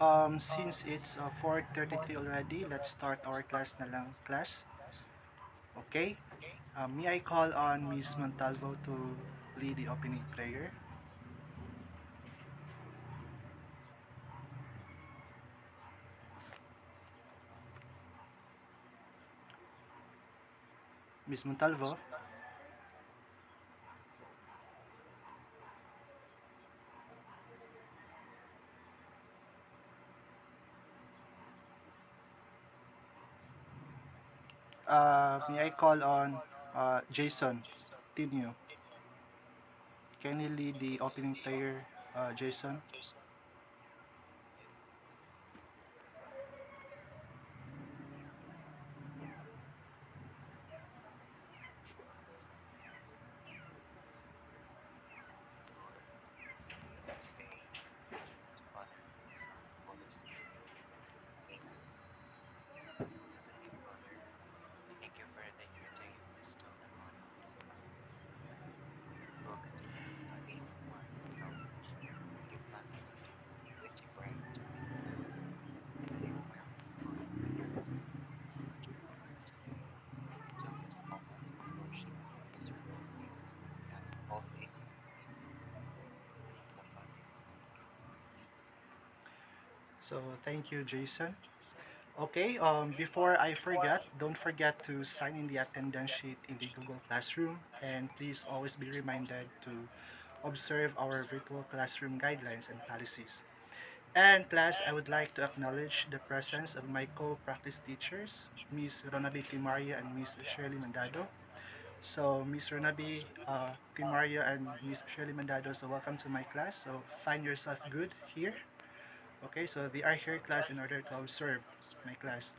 Since it's 4:33 already, let's start our class na lang, class. Okay? May I call on Miss Montalvo to lead the opening prayer? Miss Montalvo? May I call on Jason Tinio? Can you lead the opening prayer, Jason? So, thank you, Jason. Okay, before I forget, don't forget to sign in the attendance sheet in the Google Classroom, and please always be reminded to observe our virtual classroom guidelines and policies. And class, I would like to acknowledge the presence of my co-practice teachers, Ms. Ronabi Timaria and Ms. Shirley Mandado. So, Ms. Ronabi Timaria and Ms. Shirley Mandado, so welcome to my class. So, find yourself good here. Okay, so they are here class in order to observe my class.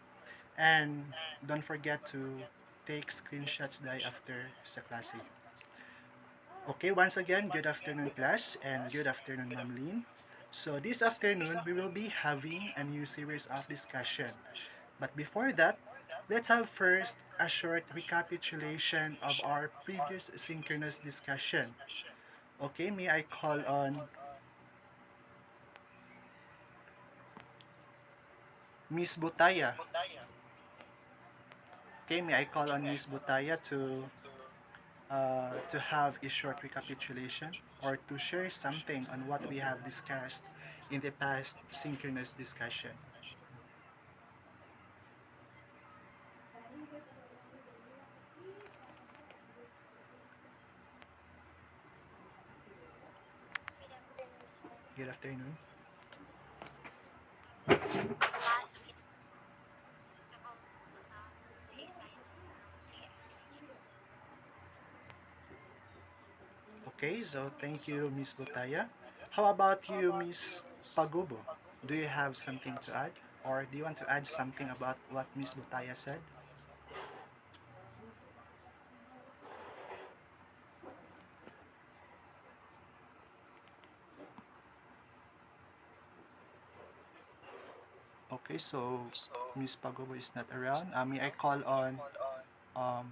And don't forget to take screenshots day after sa klase. Okay, once again, good afternoon class and good afternoon Ma'am Lynn. So this afternoon, we will be having a new series of discussion. But before that, let's have first a short recapitulation of our previous synchronous discussion. Okay, may I call on Miss Butaya? Okay, may I call on Miss Butaya to have a short recapitulation or to share something on what we have discussed in the past synchronous discussion. Good afternoon. Okay, so thank you, Miss Butaya. How about you, Miss Pagubo? Do you have something to add? Or do you want to add something about what Miss Butaya said? Okay, so Miss Pagubo is not around. May I call on um,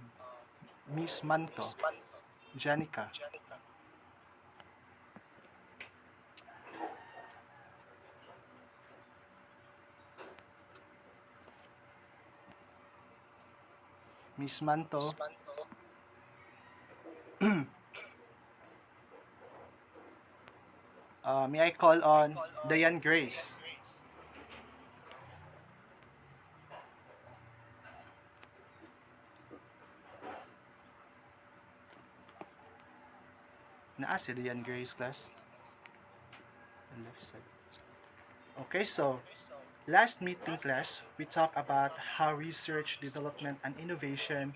Miss Manto, Janica? Miss Manto, may I call on Diane Grace? Naa si Diane Grace class? The left side. Okay, so last meeting class, we talked about how research, development, and innovation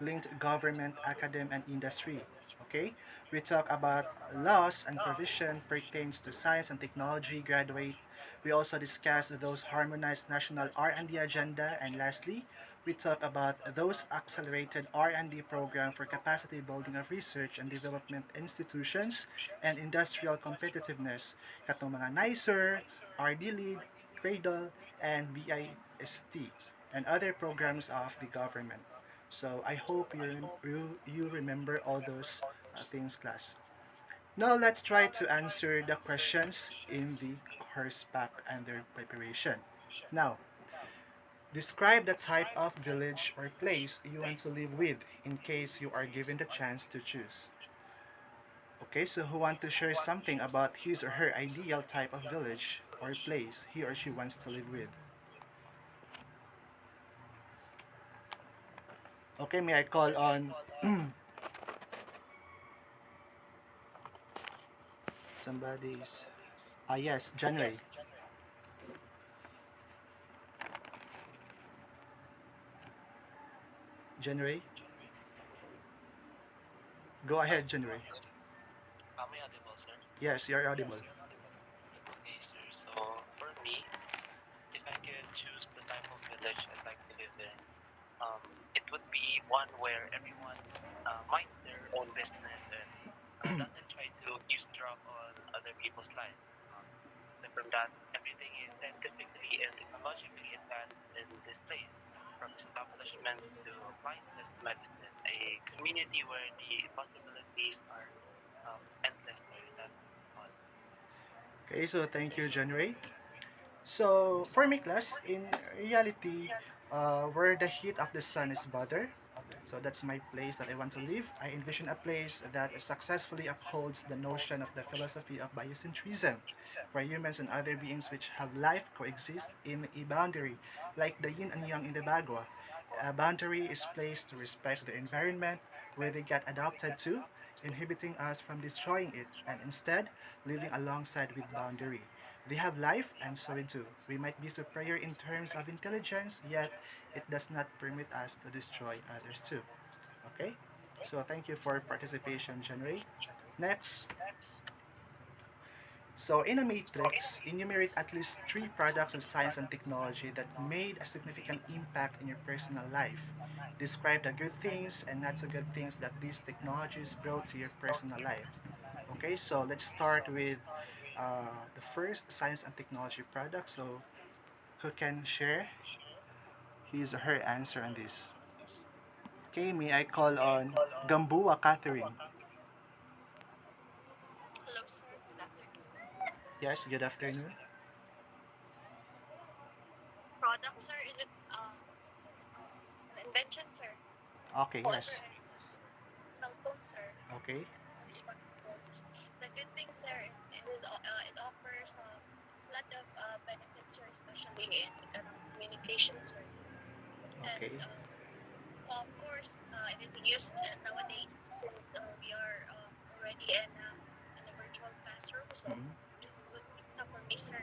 linked government, academe, and industry. Okay, we talked about laws and provision pertains to science and technology graduate. We also discussed those harmonized national R&D agenda, and lastly, we talked about those accelerated R&D program for capacity building of research and development institutions and industrial competitiveness, katong mga NICER, RD Lead, Cradle, and BIST, and other programs of the government. So I hope you remember all those things, class. Now let's try to answer the questions in the horseback under preparation. Now, describe the type of village or place you want to live with in case you are given the chance to choose. Okay, so who want to share something about his or her ideal type of village or place he or she wants to live with? Okay, may I call on somebody's... Ah, yes, January. January, go ahead, January. Am I audible, sir? Yes, you're audible. Okay, sir. So, for me, if I could choose the type of village I'd like to live in, it would be one where everyone minds their own business and doesn't try to eavesdrop on other people's lives. And from that, everything is scientifically and technologically advanced in this place, from establishments to appliances to medicine, a community where the possibilities are endless. Sorry, that's all. Okay, so thank you, January. So, for me, class, in reality, where the heat of the sun is better, so that's my place that I want to live. I envision a place that successfully upholds the notion of the philosophy of biocentrism, where humans and other beings which have life coexist in a boundary, like the yin and yang in the Bagua. A boundary is placed to respect the environment where they get adapted to, inhibiting us from destroying it, and instead living alongside with boundary. They have life, and so we do. We might be superior in terms of intelligence, yet it does not permit us to destroy others too. Okay? So thank you for participation, January. Next, so in a matrix, enumerate at least three products of science and technology that made a significant impact in your personal life. Describe the good things and not so good things that these technologies brought to your personal life. Okay, so let's start with the first science and technology product. So who can share his or her answer on this? Okay, may I call on Gambua Catherine? Hello, sir. Good afternoon. Yes, good afternoon. Product, sir? Is it an invention, sir? Okay, yes. Cell phone, sir? Okay. Or smartphones? The good thing, sir, it offers a lot of benefits, sir, especially in communication, sir. And Okay. of course, it is used nowadays since we are already in a virtual classroom. So Mm-hmm. it is a good thing for me, sir.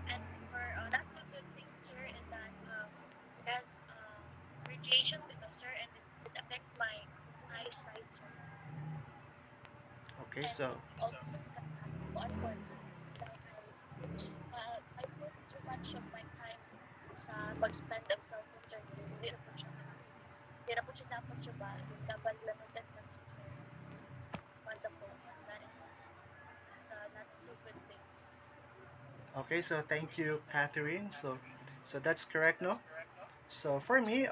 And for not so good thing, sir, is that it has radiation with us, sir, and it affects my eyesight, sir. Okay, And so also, sir, that on work, that I put too much of my time sa pag-spend of cellphone, sir. Hindi na po siya dapat, sir, ba? Dapat limited lang, sir, once a phone. That is not so good things. okay, so thank you, Catherine. So that's correct, no? So for me,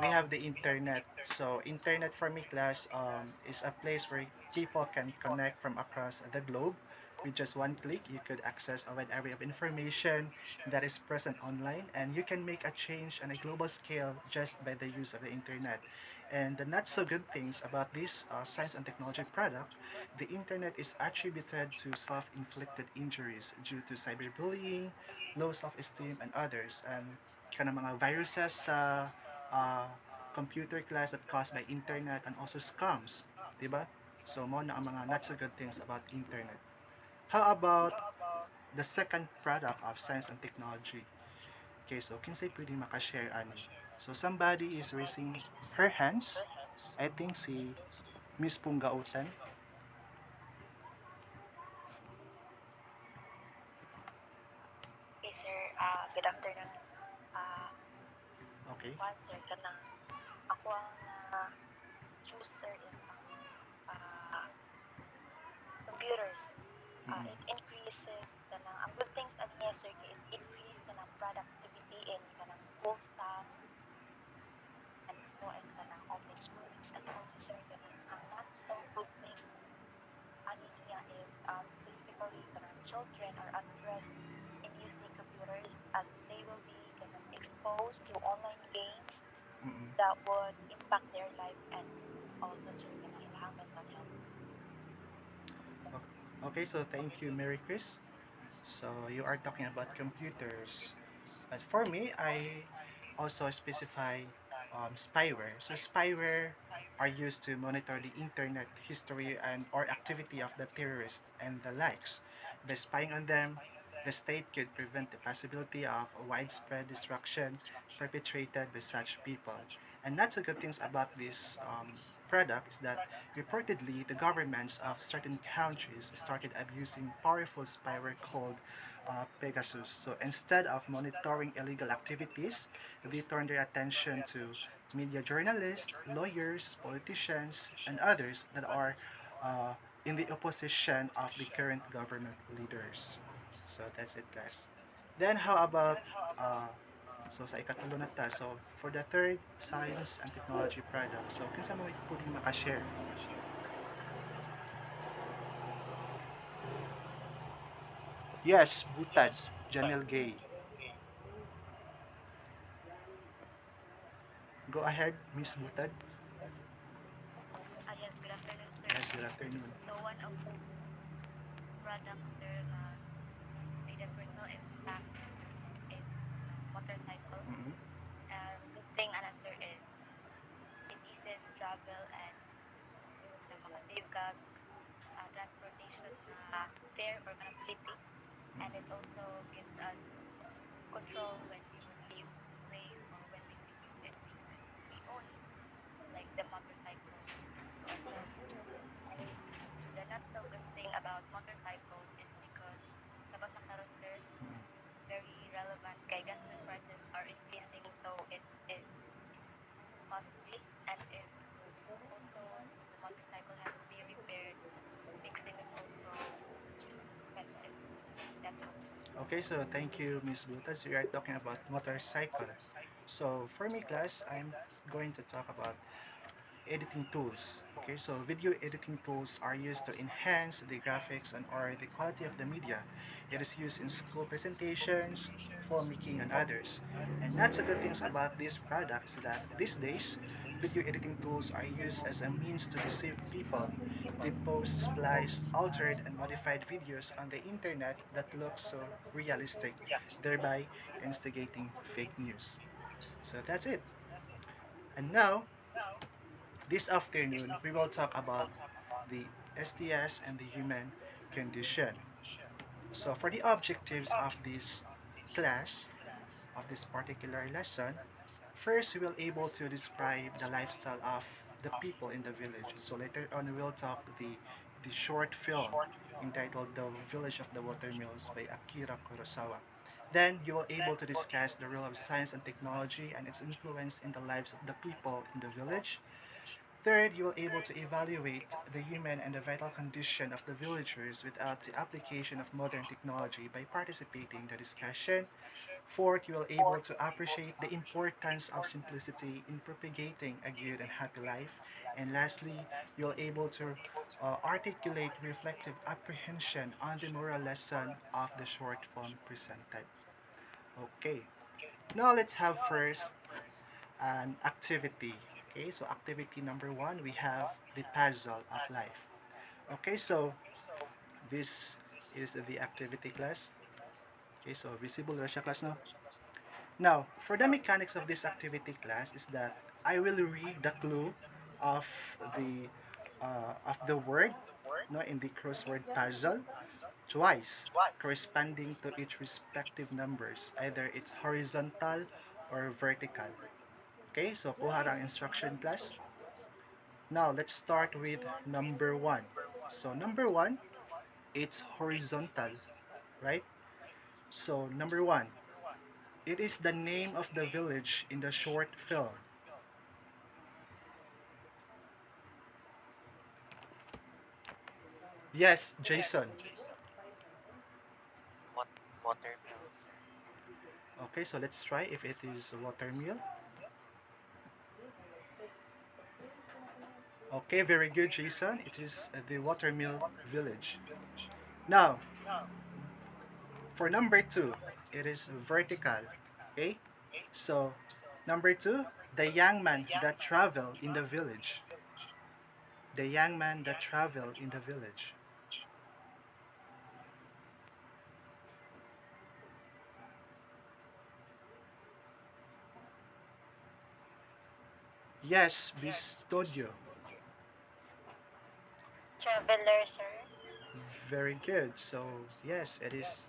we have the internet. So internet for me, class, is a place where people can connect from across the globe. With just one click, you could access a wide array of information that is present online, and you can make a change on a global scale just by the use of the internet. And the not so good things about this science and technology product, the internet is attributed to self-inflicted injuries due to cyberbullying, low self-esteem, and others. And kind of mga viruses sa uh, computer class that caused by internet and also scams, di ba? So mo na ang mga not so good things about internet. How about the second product of science and technology? Okay, so kinsay pwede makashare ani? So somebody is raising her hands. I think si Miss Punggautan. Okay, sir. Good afternoon. Uh, Okay. One, sir, kanang ako ang choose, sir, is uh, computers. Mm-mm. It increases kanang ang good things and yes, sir, it increase kanang productivity in kanang school staff and so and kanang office works and also, sir, kanang ang not so good things ani niya is basically kanang children are at risk in as they will be kind of exposed to online games Mm-mm. that would impact their life and also to ilang mental health. Okay, so thank you, Mary Chris. So you are talking about computers. But for me, I also specify spyware. So spyware are used to monitor the internet history and or activity of the terrorists and the likes. By spying on them, the state could prevent the possibility of widespread destruction perpetrated by such people. And not so good things about this product is that reportedly the governments of certain countries started abusing powerful spyware called Pegasus. So instead of monitoring illegal activities, they turned their attention to media journalists, lawyers, politicians, and others that are uh, in the opposition of the current government leaders. So that's it, guys. Then how about so sa ikatulo na ta, so for the third science and technology product, so kinsa mo pwedeng makashare? Yes, Butad, Janelle Gay. Go ahead, Miss Butad. Yes, good afternoon, sir. Yes, good afternoon. So one of the products, sir, that made a personal impact is motorcycle. Mm-hmm. Good thing another is it eases travel and makasave ka transportation na fare or connectivity, and it also gives us control when we would leave place or when we would use it because we own like the motorcycle. So and then the not so good thing about motorcycles is because sa basa karon, sir, very relevant kay gasoline prices are increasing, so it is costly, and if also the motorcycle has to be repaired, fixing is also expensive. That's all. Okay, so thank you, Miss Butad. So you are talking about motorcycle. So for me, class, I'm going to talk about editing tools. Okay, so video editing tools are used to enhance the graphics and or the quality of the media. It is used in school presentations, filmmaking, and others. And not so good things about this product is that these days, video editing tools are used as a means to deceive people. They post, splice, altered, and modified videos on the internet that look so realistic, thereby instigating fake news. So that's it. And now, this afternoon, we will talk about the STS and the human condition. So, for the objectives of this class, of this particular lesson, first we will able to describe the lifestyle of the people in the village. So later on, we will talk the short film entitled "The Village of the Watermills" by Akira Kurosawa. Then you will able to discuss the role of science and technology and its influence in the lives of the people in the village. Third, you will able to evaluate the human and the vital condition of the villagers without the application of modern technology by participating in the discussion. Fourth, you will able to appreciate the importance of simplicity in propagating a good and happy life. And lastly, you'll able to articulate reflective apprehension on the moral lesson of the short form presented. Okay, now let's have first an activity. Okay, so activity number one, we have the puzzle of life. Okay, so this is the activity class. Okay, so visible Russia class now. Now, for the mechanics of this activity class is that I will read the clue of the word no, in the crossword puzzle twice, corresponding to each respective numbers, either it's horizontal or vertical. Okay, so kuha ang instruction class. Now, let's start with number one. So, number one, it's horizontal, right? So, number one, it is the name of the village in the short film. Yes, Jason. What watermelon, sir? Okay, so let's try if it is watermill. Okay, very good, Jason. It is the watermill village. Now, For number 2, it is vertical. Okay? So, number 2, the young man that traveled in the village. The young man that traveled in the village. Yes, Bistodio. Traveler, sir. Very good. So, yes, it is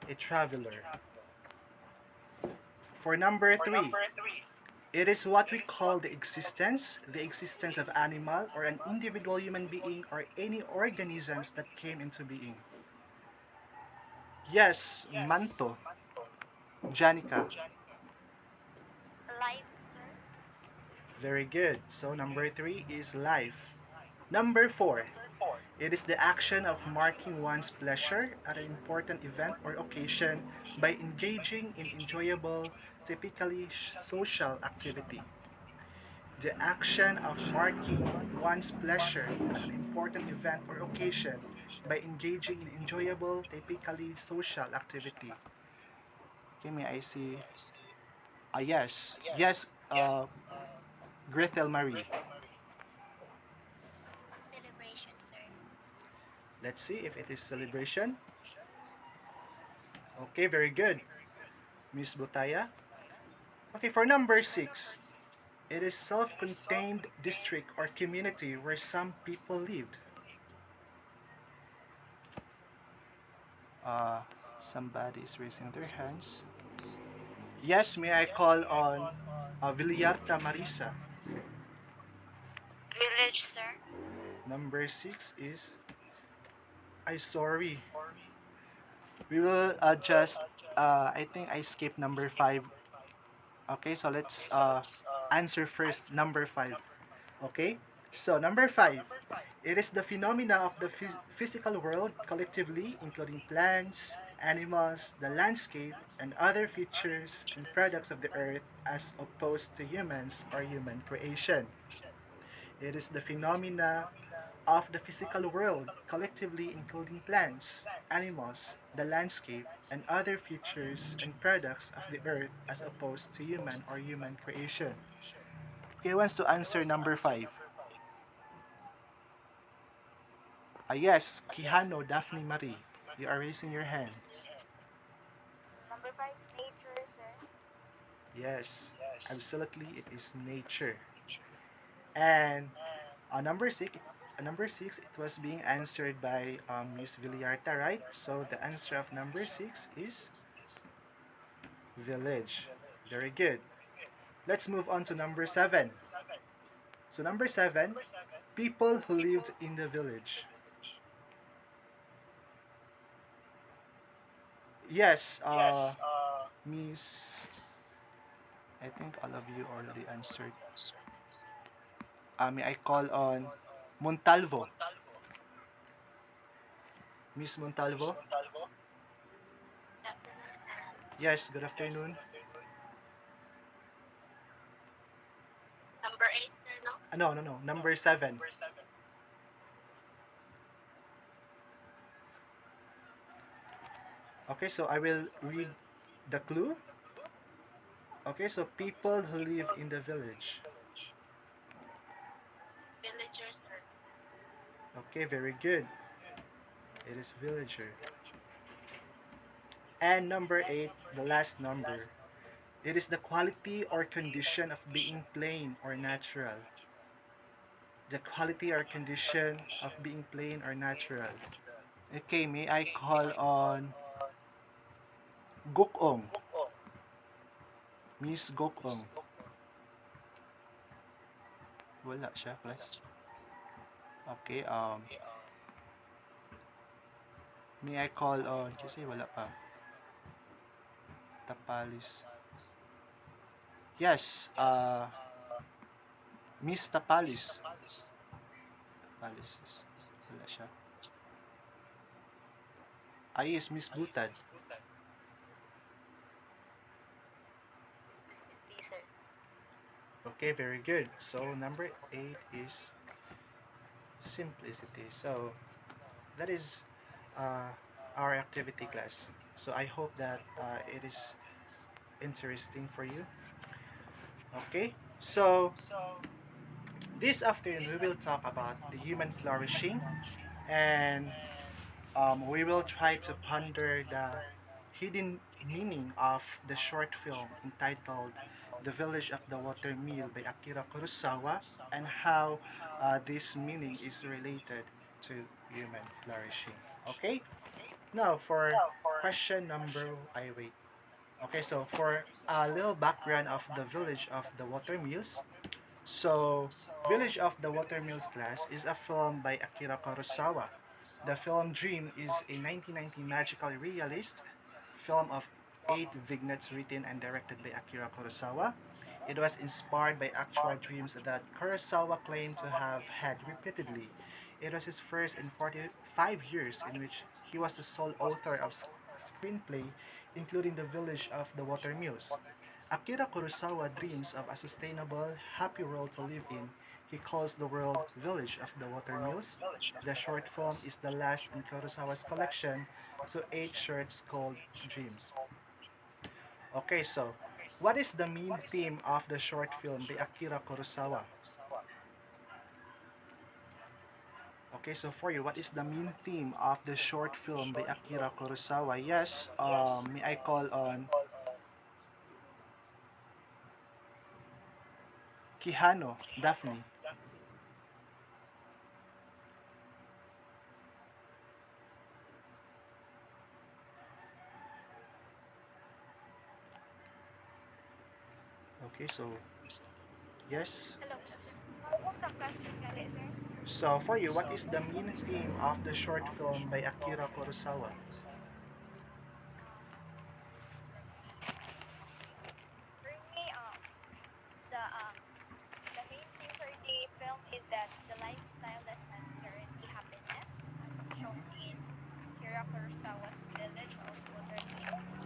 a traveler. For number 3, it is what we call the existence of animal or an individual human being or any organisms that came into being. Yes, Manto, Janica. Life, sir. Very good. So number 3 is life. Number 4, it is the action of marking one's pleasure at an important event or occasion by engaging in enjoyable, typically social activity. The action of marking one's pleasure at an important event or occasion by engaging in enjoyable, typically social activity. Okay, may I see? Yes. Yes, Grethel Marie. Celebration, sir. Let's see if it is celebration. Okay, very good. Miss Butaya. Okay, for number 6, it is self-contained district or community where some people lived. Uh, Somebody is raising their hands. Yes, may I call on Villarta Marisa. Village, sir. Number 6 is I sorry. We will just I think I skipped number 5. Okay, so let's answer first number 5. Okay? So number 5, it is the phenomena of the physical world collectively, including plants, animals, the landscape, and other features and products of the earth as opposed to humans or human creation. It is the phenomena of the physical world collectively, including plants, animals, the landscape, and other features and products of the earth as opposed to human or human creation. Okay, who wants to answer number 5? Yes, Kihano, Daphne Marie. You are raising your hands. Number 5, nature, sir. Yes, absolutely, it is nature. And number six, it was being answered by Miss Villarta, right? So the answer of number 6 is village. Very good. Let's move on to number 7. So number 7, people who lived in the village. Yes, Miss. I think all of you already answered. May I call on Montalvo? Miss Montalvo? Yes, good afternoon. Number 8, sir, no? No. Number 7. Okay, so I will read the clue. Okay, so people who live in the village. Villager, sir. Okay, very good. It is villager. And number 8, the last number. It is the quality or condition of being plain or natural. The quality or condition of being plain or natural. Okay, may I call on Gukong? Miss Gukong. Wala siya, class. Okay, may I call on, kasi wala pa. Tapalis. Yes, Miss Tapalis. Tapalis. Wala siya. Yes, Miss Butad. Hindi, sir. Okay, very good. So, number 8 is simplicity. So, that is our activity class. So I hope that it is interesting for you. Okay, so this afternoon we will talk about the human flourishing, and we will try to ponder the hidden meaning of the short film entitled The Village of the Water Mill by Akira Kurosawa, and how this meaning is related to human flourishing. Okay, now for question number, I wait. Okay, so for a little background of the Village of the Water Mills. So, Village of the Water Mills class is a film by Akira Kurosawa. The film Dream is a 1990 magical realist film of 8 vignettes written and directed by Akira Kurosawa. It was inspired by actual dreams that Kurosawa claimed to have had repeatedly. It was his first in 45 years in which he was the sole author of screenplay, including The Village of the Water Mills. Akira Kurosawa dreams of a sustainable, happy world to live in. He calls the world Village of the Water Mills. The short film is the last in Kurosawa's collection to 8 shorts called Dreams. Okay, so what is the main theme of the short film by Akira Kurosawa? Okay, so for you, what is the main theme of the short film by Akira Kurosawa? Yes, may I call on Kihano, Daphne. Okay, so yes. Hello. Kung sa question gali, sir? So for you, what is the main theme of the short film by Akira Kurosawa? For me, the main thing for the film is that the lifestyle does not guarantee happiness, as shown in Akira Kurosawa's Village of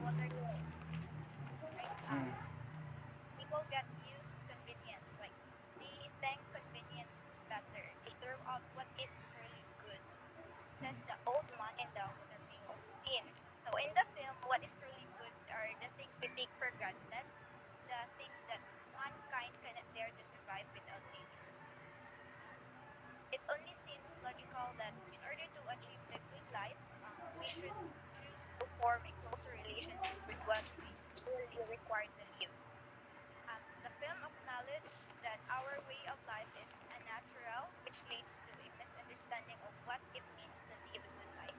Water Mills, right? Mm. People get used to convenience, like they think convenience is better. They throw out what is really good, says the old man in the Water Mills scene. So in the film, what is truly good are the things we take for granted, the things that mankind cannot dare to survive without nature. It only seems logical that in order to achieve the good life, we should choose to form a closer relationship with what we really require to live. The film acknowledged that our way of life is unnatural, which leads to a misunderstanding of what it means to live a good life.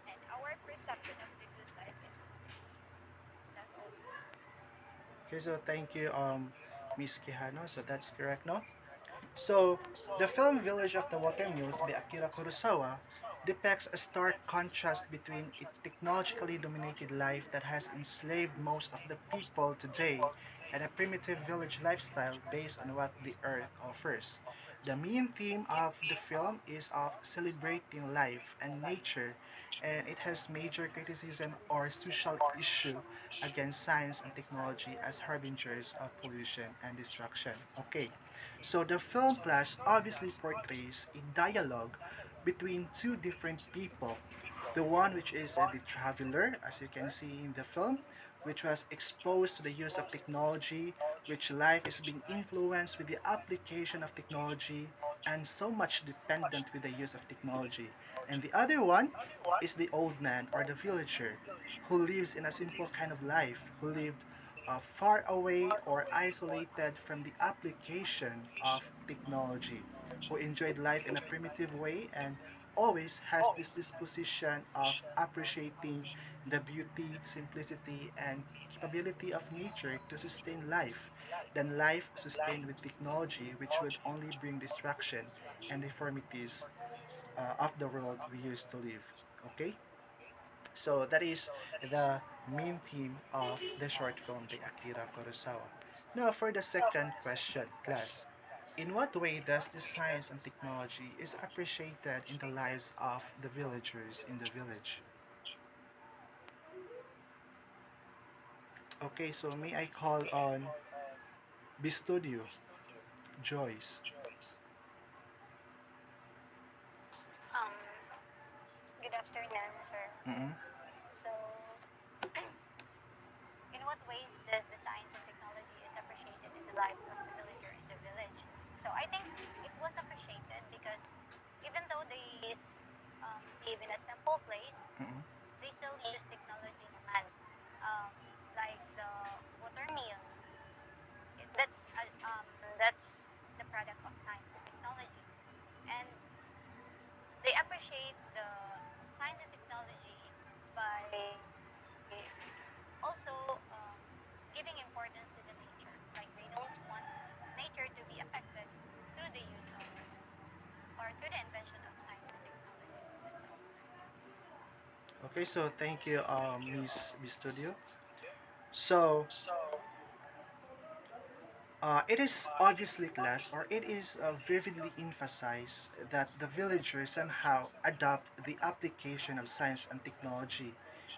And our perception of the good life is disease. That's all, sir. Okay, so thank you, Miss Kihano. So that's correct, no? So the film Village of the Water Mills by Akira Kurosawa depicts a stark contrast between a technologically dominated life that has enslaved most of the people today and a primitive village lifestyle based on what the earth offers. The main theme of the film is of celebrating life and nature, and it has major criticism or social issue against science and technology as harbingers of pollution and destruction. Okay, so the film class obviously portrays a dialogue between two different people. The one which is the traveler, as you can see in the film, which was exposed to the use of technology, which life is being influenced with the application of technology and so much dependent with the use of technology. And the other one is the old man or the villager who lives in a simple kind of life, who lived far away or isolated from the application of technology, who enjoyed life in a primitive way and always has this disposition of appreciating the beauty, simplicity, and capability of nature to sustain life than life sustained with technology, which would only bring distraction and deformities of the world we used to live. Okay? So that is the main theme of the short film by Akira Kurosawa. Now for the second question, class. In what way does the science and technology is appreciated in the lives of the villagers in the village? Okay, so may I call on Bistudio, Joyce. Um, Good afternoon, sir. Mm-mm. that's the product of science and technology. And they appreciate the science and technology by also giving importance to the nature. Like they don't want nature to be affected through the use of or through the invention of science and technology. That's all. Okay, so thank you, Miss B Studio. So, it is obviously class, or it is vividly emphasized that the villagers somehow adopt the application of science and technology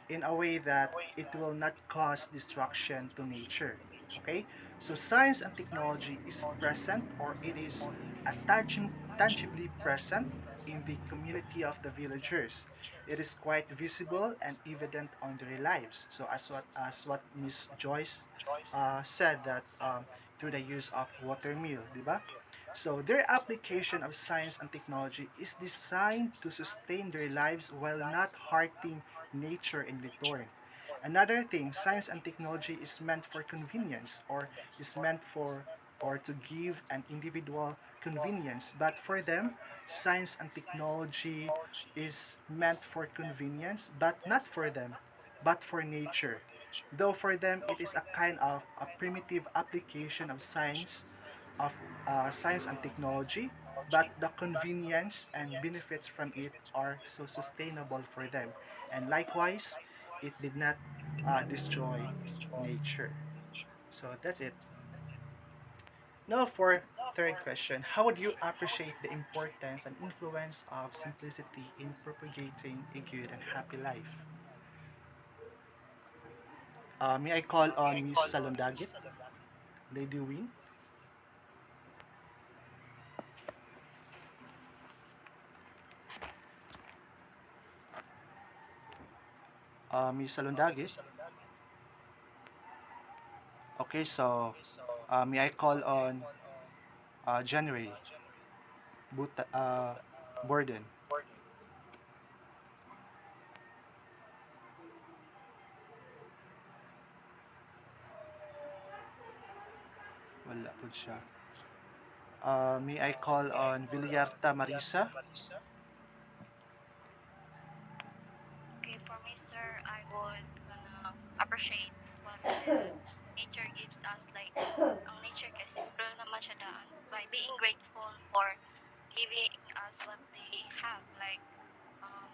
in a way that it will not cause destruction to nature. Okay, so science and technology is present, or it is tangibly present in the community of the villagers. It is quite visible and evident on their lives. So as what Miss Joyce said, that through the use of water mill, di ba? So their application of science and technology is designed to sustain their lives while not hurting nature in return. Another thing, science and technology is meant for convenience, or is meant for or to give an individual convenience. But for them, science and technology is meant for convenience, but not for them, but for nature. Though for them, it is a kind of a primitive application of science and technology, but the convenience and benefits from it are so sustainable for them. And likewise, it did not destroy nature. So that's it. Now for third question, how would you appreciate the importance and influence of simplicity in propagating a good and happy life? May I call on Miss Salondagit, Lady Win? Miss Salondagit? Okay, so may I call on January, Borden? Wala po siya. May I call on Villarta Marisa? Okay, for me, sir, I would gonna appreciate what the nature gives us. Like, ang nature kasi, pero naman siya daan. By being grateful for giving us what they have. Like, um,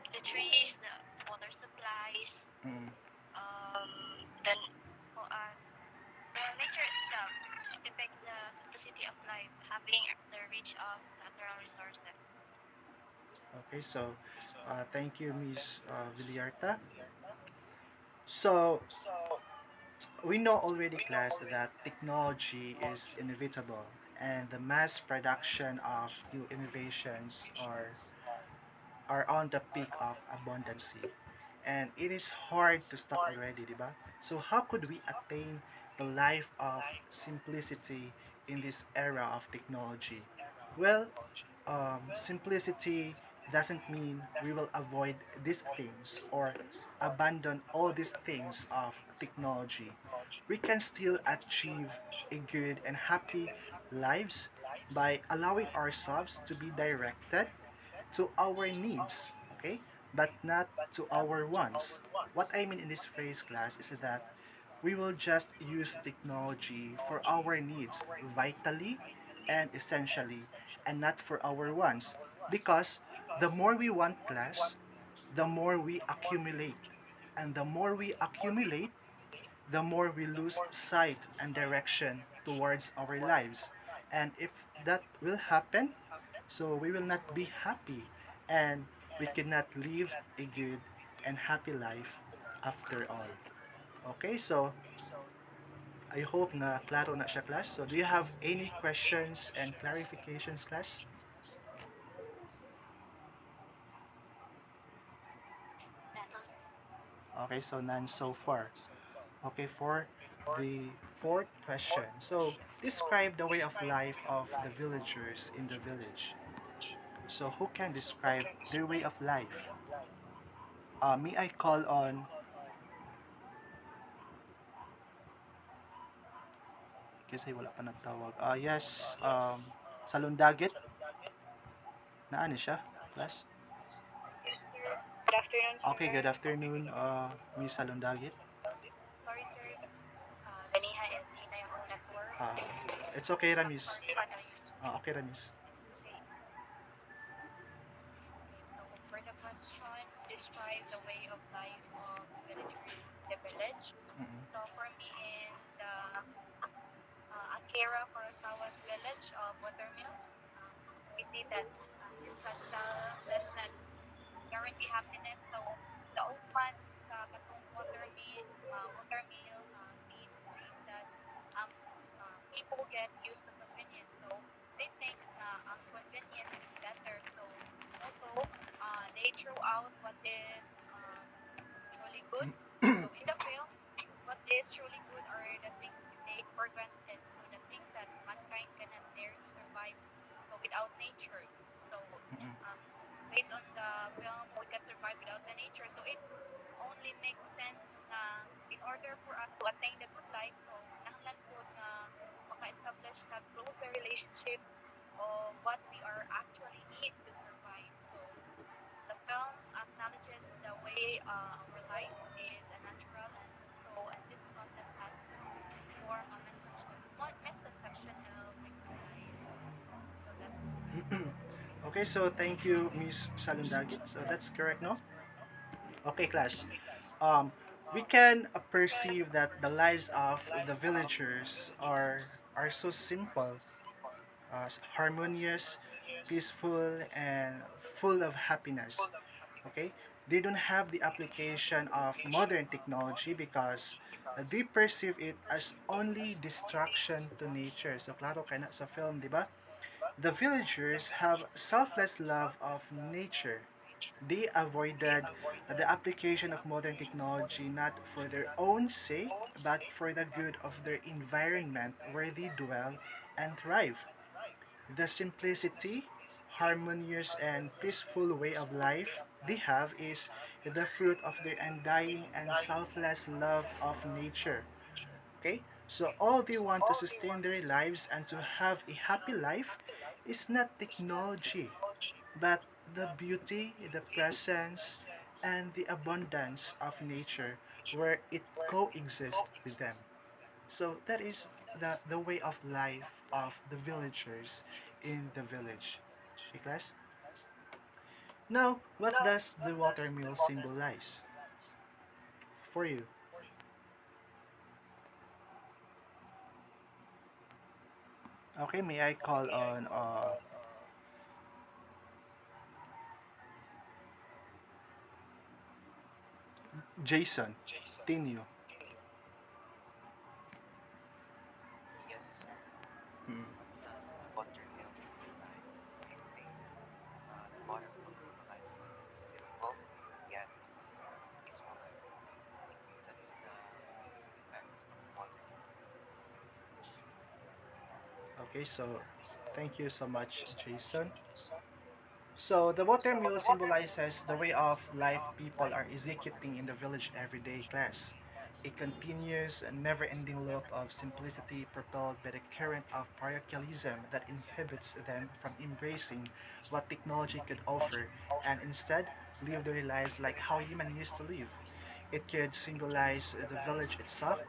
the trees, the water supplies, Mm. then for us, the nature itself, it depicts the simplicity of life, having the reach of natural resources. Okay, so thank you, Miss Villarta. So, we know already, class, that technology is inevitable, and the mass production of new innovations are on the peak of abundancy. And it is hard to stop already, di ba? So how could we attain the life of simplicity in this era of technology? Well, simplicity doesn't mean we will avoid these things or abandon all these things of technology. We can still achieve a good and happy lives by allowing ourselves to be directed to our needs, okay, but not to our wants. What I mean in this phrase, class, is that we will just use technology for our needs vitally and essentially, and not for our wants. Because the more we want, class, the more we accumulate. And the more we accumulate, the more we lose sight and direction towards our lives. And if that will happen, so we will not be happy, and we cannot live a good and happy life after all. Okay, so I hope na klaro na siya, class. So do you have any questions and clarifications, class? That's Okay, so none so far. Okay, for the fourth question. So describe the way of life of the villagers in the village. So who can describe their way of life? May I call on Kasi wala pa nagtawag. Yes, Salundagit. Naan siya, class? Good afternoon, Okay, sir. good afternoon, Miss Salundagit. Sorry, sir. Daniha and Tina yung network. Uh, it's okay, Ramis. Ano yun? Okay, Ramis. Okay. So, for the question, describe the way of life of villagers in the village. Mm-mm. So, for me, in the Akira Kurosawa's village of Watermill, we see that his lifestyle does not guarantee happiness. So, the old man sa katong watermill means that um, people get used to convenience. So, they think ang convenience is better. So, also, they throw out what is truly good. So, in the film, what is truly good are the things we take for granted. So, the things that mankind cannot dare to survive. So, without nature. So, Mm-mm. um, based on the film, we can survive without the nature. So, it only makes sense na in order for us to attain the good life, so nahanglan po na maka-establish na closer relationship of what we are actually need to survive. So the film acknowledges the way our life is a natural, and so and this content has to form a misconception of a good life. So that's Okay, so thank you, Miss Salundagit. So that's correct, no? Okay, class. Um, we can perceive that the lives of the villagers are so simple, harmonious, peaceful, and full of happiness. Okay, they don't have the application of modern technology because they perceive it as only distraction to nature. So klaro kaya na sa film, di ba? The villagers have selfless love of nature. They avoided the application of modern technology not for their own sake, but for the good of their environment where they dwell and thrive. The simplicity, harmonious, and peaceful way of life they have is the fruit of their undying and selfless love of nature. Okay? So all they want to sustain their lives and to have a happy life is not technology, but the beauty, the presence, and the abundance of nature where it coexists with them. So that is the way of life of the villagers in the village. Okay, class? Now, what does the watermill symbolize for you? Okay, may I call on Jason Tinio? Yes, sir. Mm. So what does the buttermilk symbolize? I think the buttermilk symbolizes a simple yet peaceful life. That's the effect of buttermilk in the village. Okay, so thank you so much, Jason. So the watermill symbolizes the way of life people are executing in the village everyday class. A continuous and never-ending loop of simplicity propelled by the current of parochialism that inhibits them from embracing what technology could offer and instead live their lives like how humans used to live. It could symbolize the village itself,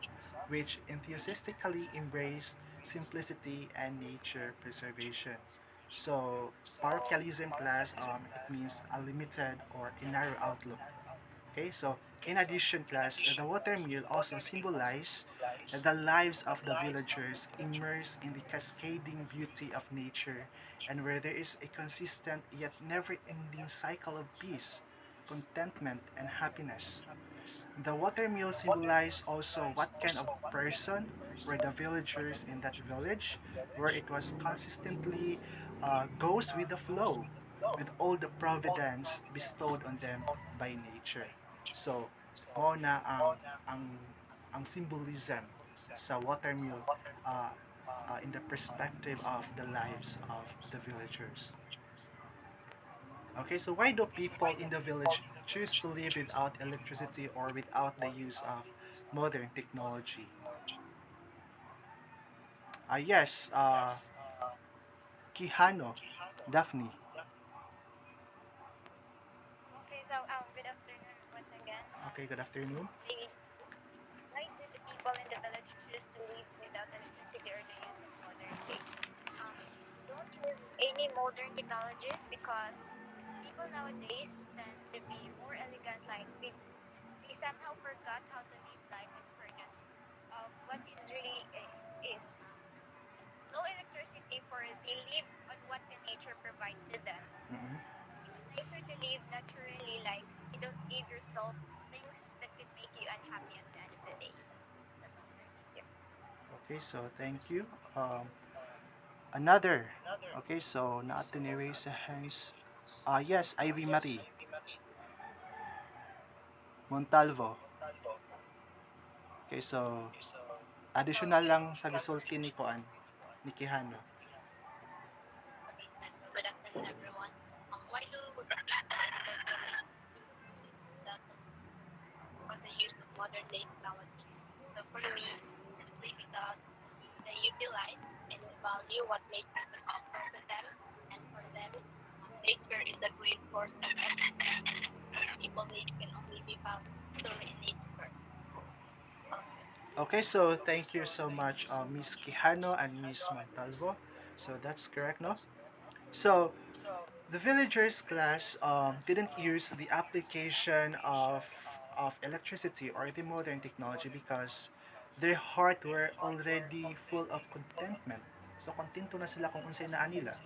which enthusiastically embraced simplicity and nature preservation. So, parochialism class, it means a limited or a narrow outlook. Okay, so in addition, class, the watermill also symbolize the lives of the villagers immersed in the cascading beauty of nature and where there is a consistent yet never-ending cycle of peace, contentment, and happiness. The watermill symbolize also what kind of person were the villagers in that village, where it was consistently goes with the flow, with all the providence bestowed on them by nature. So, mo na ang ang symbolism sa watermill uh, in the perspective of the lives of the villagers. Okay, so why do people in the village choose to live without electricity or without the use of modern technology? Yes, Kihano, Daphne. Okay, so good afternoon once again. Okay, good afternoon. They, why do the people in the village choose to live without electricity or the use of modern tech? Um, don't choose any modern technologies because people nowadays tend to be more elegant. Like they somehow forgot how to live life in fairness of what is really is. No electricity for they live on what the nature provides to them. Mhm. It's nicer to live naturally, like you don't give yourself things that could make you unhappy at the end of the day. That's all, sir. Thank you. Okay, so thank you. Another. Okay, so not to raise hands. Yes, Ivy Marie Montalvo. Okay, so additional lang sa gisulti ni Kuan, ni Kihano. Good afternoon, everyone. Why do people that for the use of modern day technology? So for me, simply because they utilize and value what nature can offer to them, and for them, nature is a great source of everything. People need can only be found solely in nature. Okay, so thank you so much, Miss Quijano and Miss Montalvo. So that's correct, no? So the villagers class didn't use the application of electricity or the modern technology because their heart were already full of contentment. So kontento na sila kung unsay naa nila.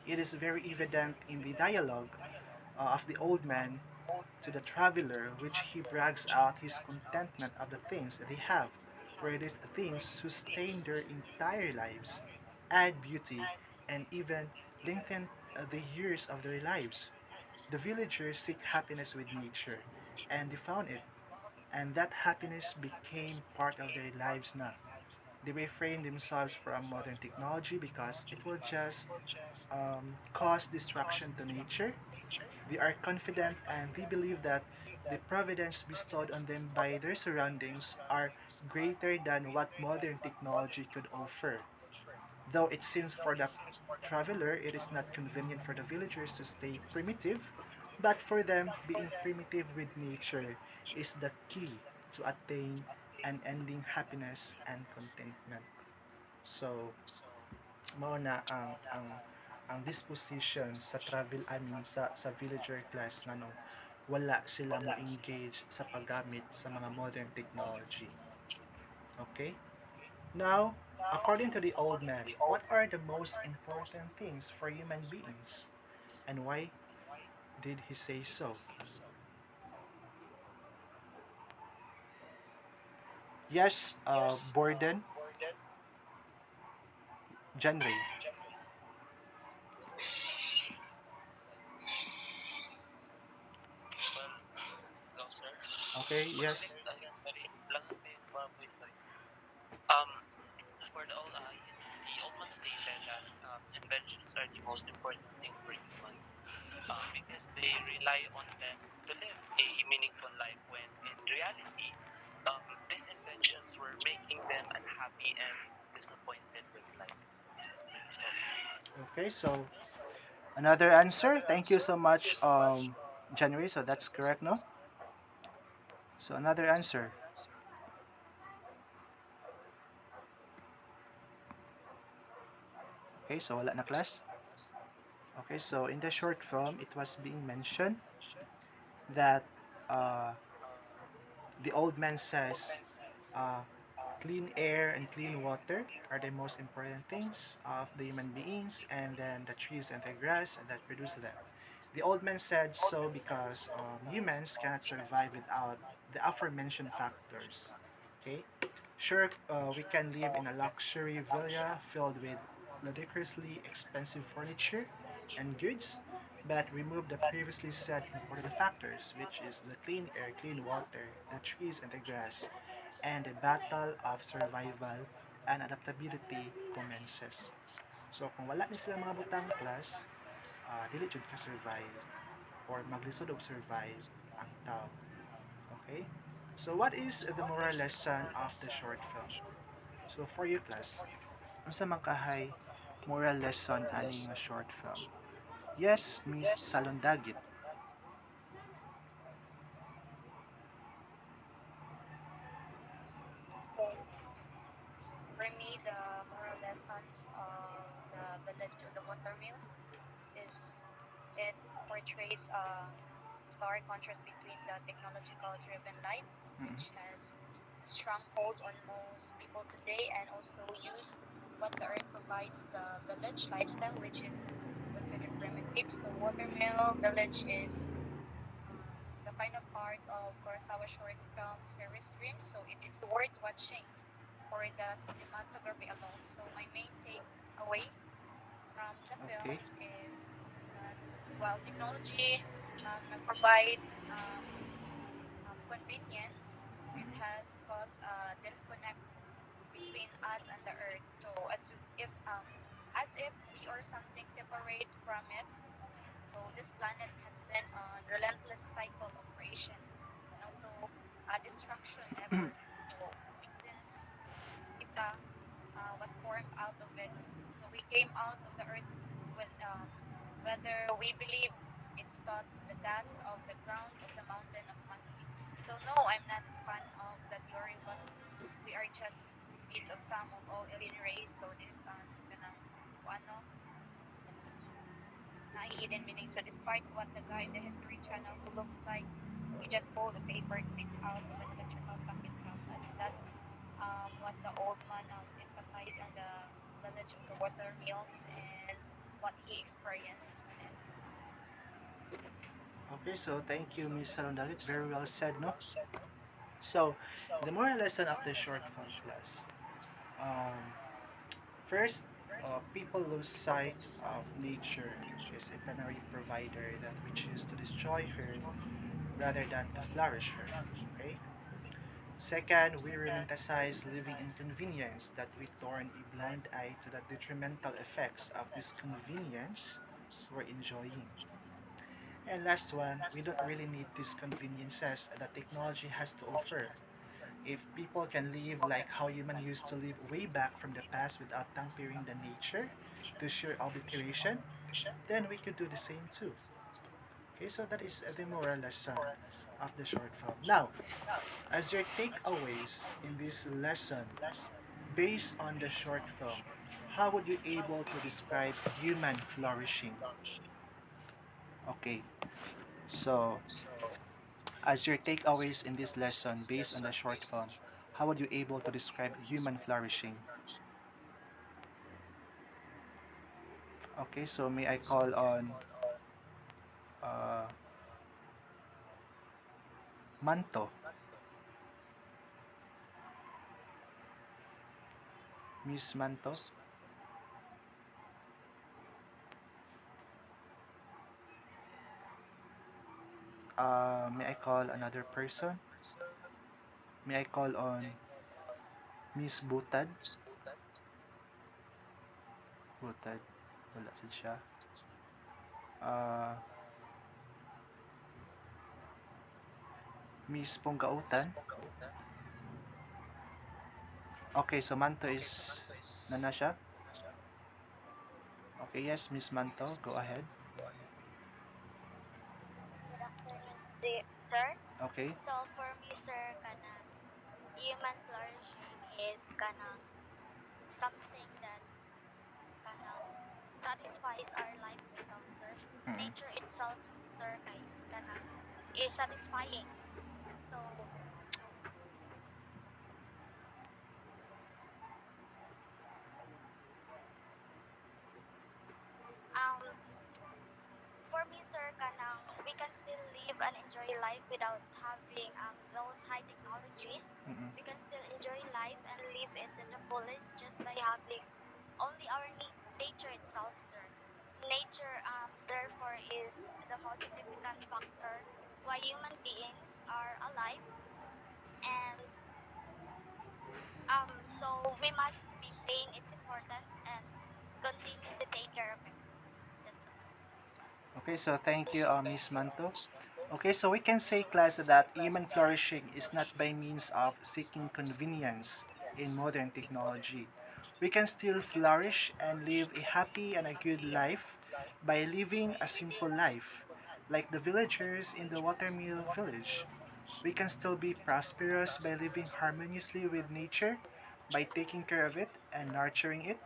It is very evident in the dialogue of the old man to the traveler, which he brags out his contentment of the things that they have, where these things sustain their entire lives, add beauty, and even lengthen the years of their lives. The villagers seek happiness with nature, and they found it, and that happiness became part of their lives now. They refrain themselves from modern technology because it will just cause destruction to nature. They are confident and they believe that the providence bestowed on them by their surroundings are greater than what modern technology could offer. Though it seems for the traveler it is not convenient for the villagers to stay primitive, but for them, being primitive with nature is the key to attain unending happiness and contentment. So, mao na ang disposition sa travel I mean sa villager class nganong wala sila mo engage sa paggamit sa mga modern technology. Okay? Now, according to the old man, what are the most important things for human beings? And why did he say so? Yes, Borden, genre. Well, go, sir. Okay, yes. Sorry, lang din, baboy, sorry. For the old man stated that inventions are the most important thing for humans because they rely on them to live a meaningful life when in reality, these inventions were making them unhappy and disappointed with life. Okay, so another answer. Thank you so much, January. So that's correct, no? So another answer. Okay, so wala na class. Okay, so in the short film, it was being mentioned that uh, the old man says uh, clean air and clean water are the most important things of the human beings, and then the trees and the grass that produce them. The old man said so because humans cannot survive without the aforementioned factors. Okay, sure, we can live in a luxury villa filled with ludicrously expensive furniture and goods, but remove the previously said important factors, which is the clean air, clean water, the trees and the grass, and the battle of survival and adaptability commences. So kung wala ni sila mga butang class, dili jud ka survive or maglisod og survive ang tao. Okay? So what is the moral lesson of the short film? So for you class. Unsa man kahay moral lesson ani nga short film? Yes, Miss Salondagit. So for me, the moral lessons of the village of the watermill is it portrays a stark contrast between the technological driven life, Mm-mm. which has strong hold on most people today, and also use what the earth provides the village lifestyle, which is considered primitive. So Watermill Village is the final part of Kurosawa short film series Dreams, so it is worth watching for the cinematography alone. So my main takeaway from the film Okay. is that while technology provide convenience, it Mm-mm. has caused a disconnect between us and the earth. So as if we are something separate from it. So this planet has been on relentless cycle of creation and also destruction ever. So since kita was formed out of it. So we came out of the earth with whether we believe it's got the dust of the ground of the mountain of monkey. So no, I'm not fan of the theory, but we are just seeds of some of all alien race. So this is kanang ano na hidden meaning. So despite what the guy in the History Channel who looks like he just pulled a paper clip out of an electrical socket house, and that's what the old man emphasized on the village of the water mills and what he experienced on it. Okay, so thank you, Miss Salondagit. Very well said, no? So, the moral lesson of the short film class. Um, First, people lose sight of nature is a primary provider that we choose to destroy her rather than to flourish her. Okay? Second, we romanticize living in convenience that we turn a blind eye to the detrimental effects of this convenience we're enjoying. And last one, we don't really need these conveniences that technology has to offer. If people can live like how humans used to live way back from the past without tampering the nature to sheer obliteration, then we could do the same too. Okay, so that is the moral lesson of the short film. Now, as your takeaways in this lesson, based on the short film, how would you able to describe human flourishing? Okay, so as your takeaways in this lesson based on the short film, how would you able to describe human flourishing? Okay, so may I call on uh, Manto, Miss Manto? May I call another person? May I call on Miss Butad? Butad, wala sad siya. Uh, Miss Ponggautan? Okay, so Manto is nana siya? Okay, yes, Miss Manto, go ahead. Good afternoon, sir. Okay. So for me, sir, kanang human flourishing is kanang something that kanang satisfies our life without, sir. Mm-mm. Nature itself, sir, kay kanang is satisfying. So um for me, sir, kanang we can still live and enjoy life without having those high technologies. Mm-mm. We can still enjoy life and live it to the fullest just by having only our nature itself, sir. Nature, therefore, is the most significant factor why human beings are alive, and so we must maintain its importance and continue to take care of it. That's all. Okay, so thank you, Miss Manto. Okay, so we can say, class, that human flourishing is not by means of seeking convenience in modern technology. We can still flourish and live a happy and a good life by living a simple life, like the villagers in the watermill village. We can still be prosperous by living harmoniously with nature, by taking care of it and nurturing it.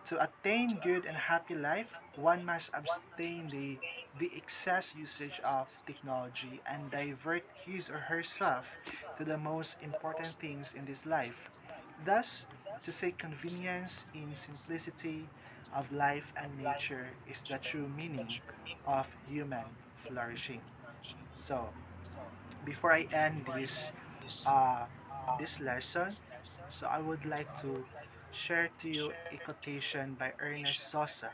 To attain good and happy life, one must abstain the excess usage of technology and divert his or herself to the most important things in this life. Thus, to say convenience in simplicity of life and nature is the true meaning of human flourishing. So, before I end uh, this lesson, so I would like to share to you a quotation by Ernest Sosa.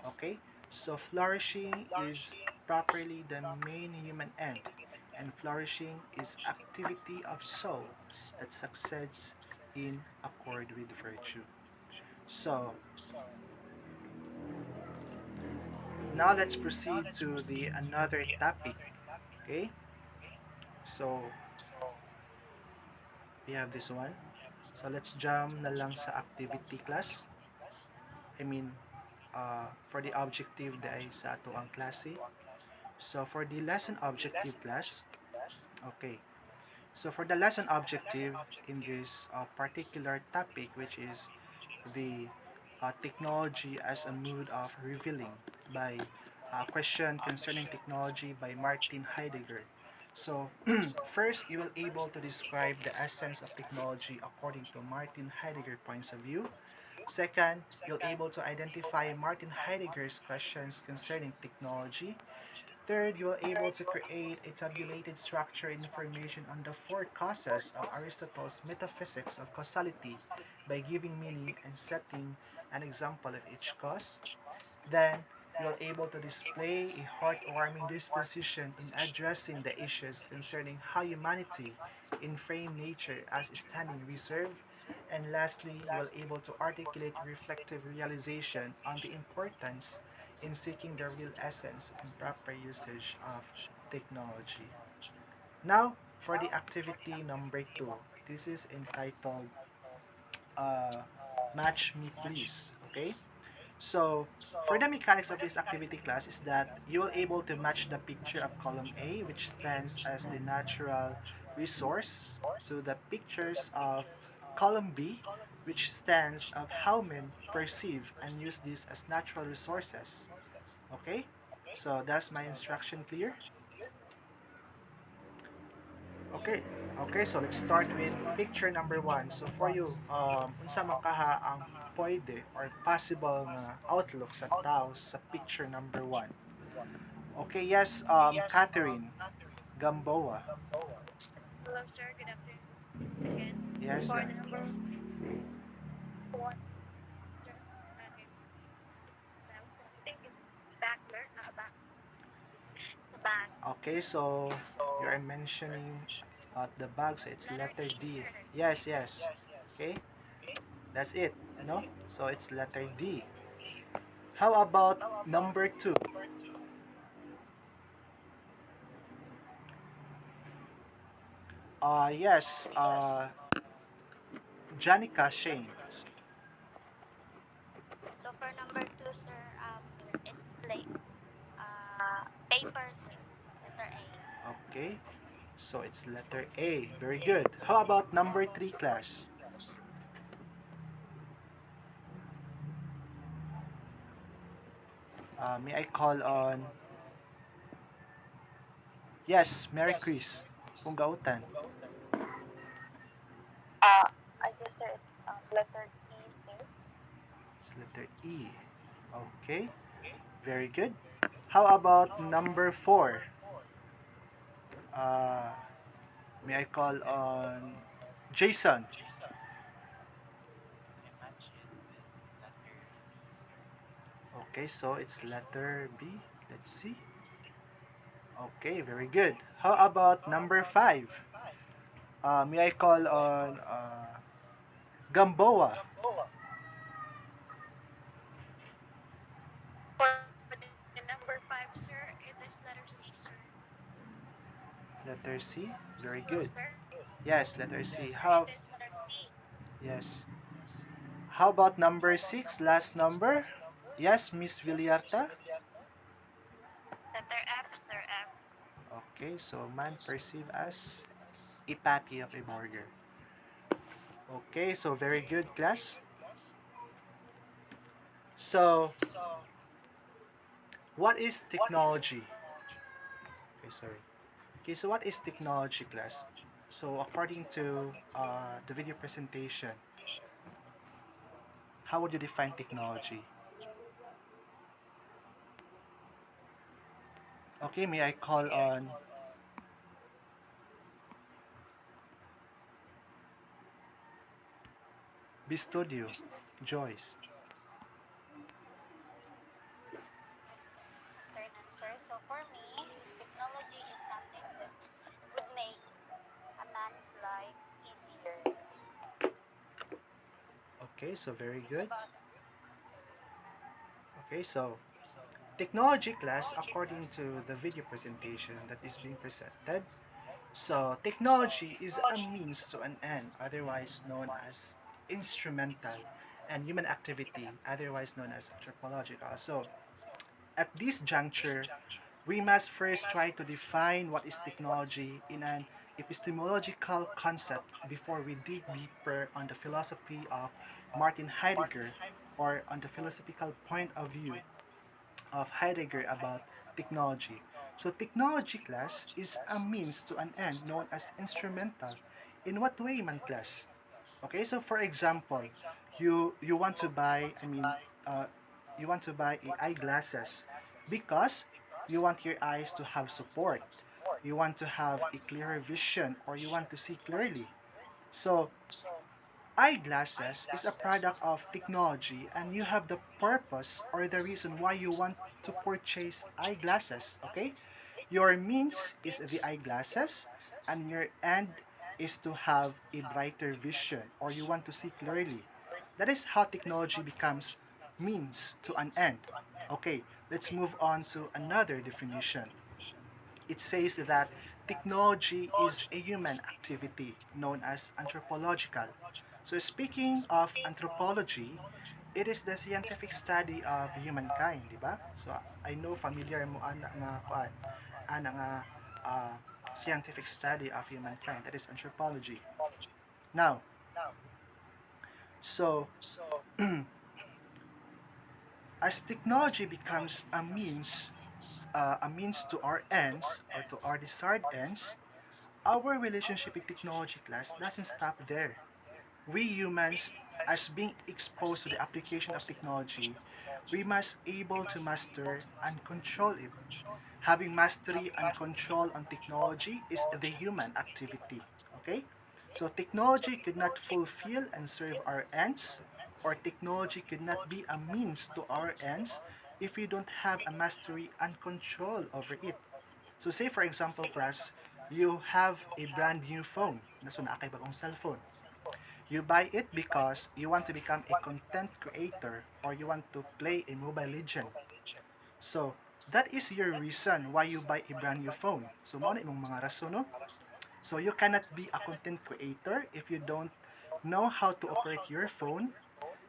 Okay, so flourishing is properly the main human end, and flourishing is activity of soul that succeeds in accord with virtue. So now let's proceed to the another topic. Okay, so we have this one. So let's jump na lang sa activity class. I mean, for the objective day sa ato ang klase. So for the lesson objective class, okay. So for the lesson objective in this particular topic, which is the technology as a mode of revealing by a question concerning technology by Martin Heidegger. So first, you will able to describe the essence of technology according to Martin Heidegger points of view. Second, you'll able to identify Martin Heidegger's questions concerning technology. Third, you will able to create a tabulated structure information on the four causes of Aristotle's metaphysics of causality by giving meaning and setting an example of each cause. Then, you will able to display a heartwarming disposition in addressing the issues concerning how humanity inframe nature as standing reserve. And lastly, you will able to articulate reflective realization on the importance in seeking the real essence and proper usage of technology. Now, for the activity number 2. This is entitled uh, Match Me Please. Okay? So, for the mechanics of this activity class is that you will able to match the picture of column A, which stands as the natural resource, to the pictures of column B, which stands of how men perceive and use these as natural resources. Okay? So, that's my instruction clear? Okay. Okay, so let's start with picture number 1. So for you, unsa man kaha ang pwede or possible nga outlook sa tao sa picture number 1? Okay, yes, Catherine Gamboa. Hello, sir. Good afternoon again. Yes, For the number one, sir, okay. I think it's back, sir. Back. Back. okay, so you are mentioning at the bag, so it's Letter letter D. D. Letter D. Yes, yes. Okay, that's it, no? So it's letter D. How about number 2? Yes, Janica Shane. So for number two, sir, it's plate. Paper, sir. Letter A. Okay, so it's letter A. Very good. How about number 3, class? May I call on... Yes, Mary Chris. Punggautan. I guess, sir, it's letter E, sir. It's letter E. Okay, very good. How about number 4? Uh, may I call on Jason? Okay, so it's letter B. Let's see. Okay, very good. How about number 5? May I call on Gamboa? For the number five, sir, it is letter C, sir. Letter C. Very Hello, good. sir. Yes, letter C. Sir, it is letter C. Yes. How about number 6, last number? Yes, Miss Villarta? Letter F, Sir F. Okay, so man perceived as a patty of a burger. Okay, so very good, class. So, what is technology? Okay, sorry. Okay, so what is technology, class? So, according to the video presentation, how would you define technology? Okay, may I call on B Studio, Joyce? Third answer. So for me, technology is something that would make a man's life easier. Okay, so very good. Okay, so technology class, according to the video presentation that is being presented, so technology is a means to an end, otherwise known as instrumental, and human activity, otherwise known as anthropological. So at this juncture, we must first try to define what is technology in an epistemological concept before we dig deeper on the philosophy of Martin Heidegger or on the philosophical point of view of Heidegger about technology. So technology class is a means to an end known as instrumental. In what way, man, class? Okay, so for example, you want to buy, uh, you want to buy a eyeglasses because you want your eyes to have support. You want to have a clearer vision or you want to see clearly. So eyeglasses is a product of technology and you have the purpose or the reason why you want to purchase eyeglasses, okay? Your means is the eyeglasses and your end is to have a brighter vision or you want to see clearly. That is how technology becomes means to an end. Okay, let's move on to another definition. It says that technology is a human activity known as anthropological. So speaking of anthropology, it is the scientific study of humankind, di ba? So I know familiar mo ana nga kuan, ana nga uh, scientific study of humankind. That is anthropology. Now, so as technology becomes a means to our ends or to our desired ends, our relationship with technology class doesn't stop there. We humans, as being exposed to the application of technology, we must able to master and control it. Having mastery and control on technology is the human activity. Okay? So technology could not fulfill and serve our ends, or technology could not be a means to our ends if we don't have a mastery and control over it. So say for example, class, you have a brand new phone. Naso na kay bagong cellphone. You buy it because you want to become a content creator or you want to play a Mobile Legend. So, that is your reason why you buy a brand new phone. So, mao na imong mga rason, no? So, you cannot be a content creator if you don't know how to operate your phone,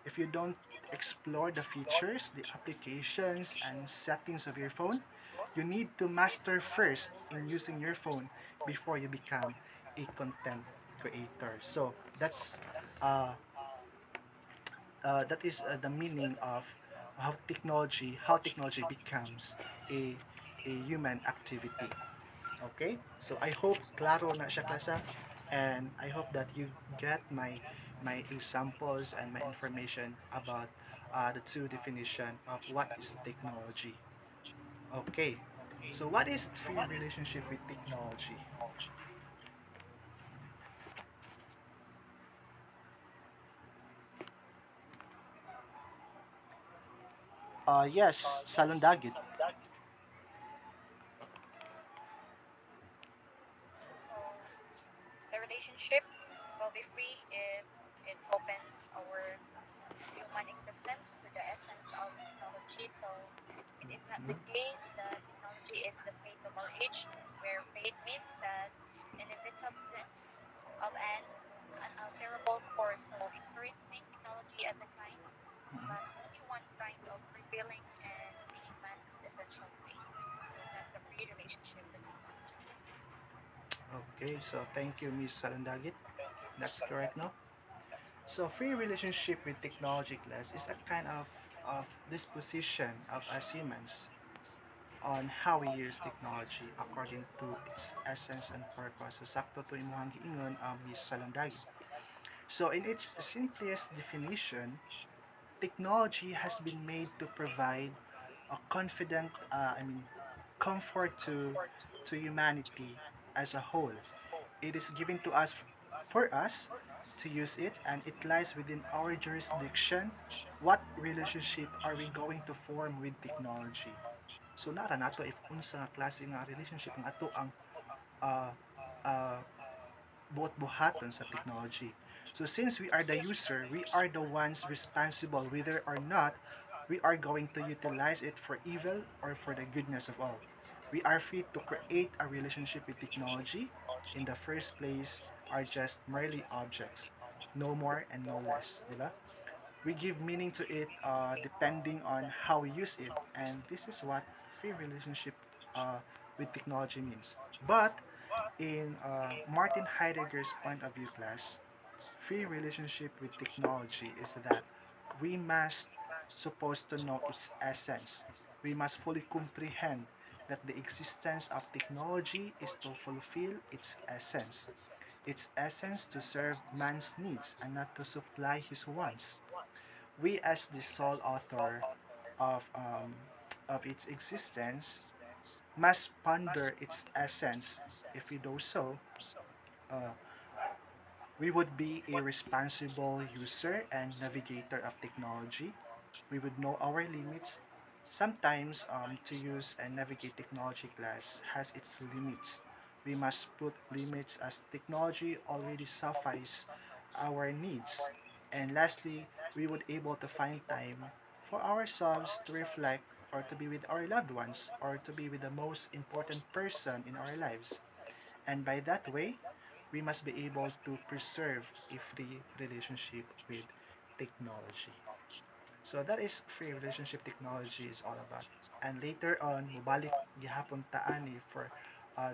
if you don't explore the features, the applications, and settings of your phone. You need to master first in using your phone before you become a content creator. So uh, that is the meaning of how technology becomes a a human activity. Okay? So I hope klaro na siya klasa and I hope that you get my examples and my information about the two definition of what is technology. Okay. So what is free relationship with technology? Yes, salundagit. So the relationship will be free if it opens our human existence to the essence of technology. So it is not the case that technology is the fate of our age, where fate means that inevitableness of an unalterable force. So experiencing technology as a Okay, so thank you, Miss Salundagit. That's correct, no? So free relationship with technology class is a kind of disposition of us humans on how we use technology according to its essence and purpose. So sakto to imuhang giingon Miss Salundagit. So in its simplest definition, technology has been made to provide a confident, comfort to humanity as a whole. It is given to us for us to use it, and it lies within our jurisdiction. What relationship are we going to form with technology? So nara nato if unsa nga klase nga relationship ang ato ang uh, uh, buhat-buhaton sa technology. So since we are the user, we are the ones responsible whether or not we are going to utilize it for evil or for the goodness of all. We are free to create a relationship with technology. In the first place, are just merely objects, no more and no less, di ba? We give meaning to it depending on how we use it, and this is what free relationship uh, with technology means. But in Martin Heidegger's point of view class, free relationship with technology is that we must supposed to know its essence. We must fully comprehend that the existence of technology is to fulfill its essence. Its essence to serve man's needs and not to supply his wants. We as the sole author of, um, of its existence must ponder its essence. If we do so, uh, we would be a responsible user and navigator of technology. We would know our limits. Sometimes to use and navigate technology class has its limits. We must put limits as technology already suffice our needs. And lastly, we would able to find time for ourselves to reflect or to be with our loved ones or to be with the most important person in our lives. And by that way, we must be able to preserve a free relationship with technology. So that is free relationship technology is all about. And later on, mubalik gihapon ta ani for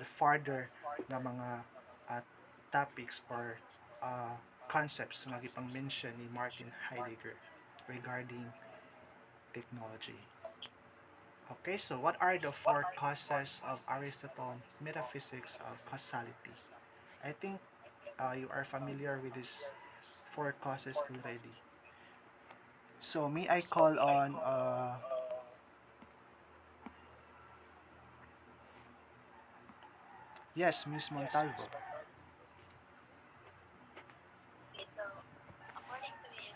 further nga mga uh, topics or uh, concepts nga gipang mention ni Martin Heidegger regarding technology. Okay, so what are the four causes of Aristotle metaphysics of causality? I think you are familiar with these four causes already. So may I call on yes, Miss Montalvo. Okay, so according to his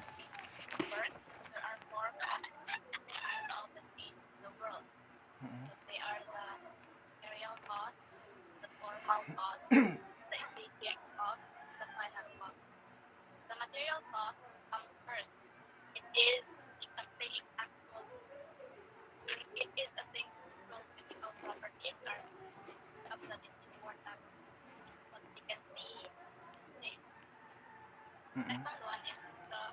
work, there are four causes behind all the disease in the world. Mm-mm. So they are the material cause, the formal cause, the immediate cause, and the final cause. The material cause comes first. It is something actual. It is a thing whose physical properties are of that is important. What we can see and say. Mm-mm. Second one is the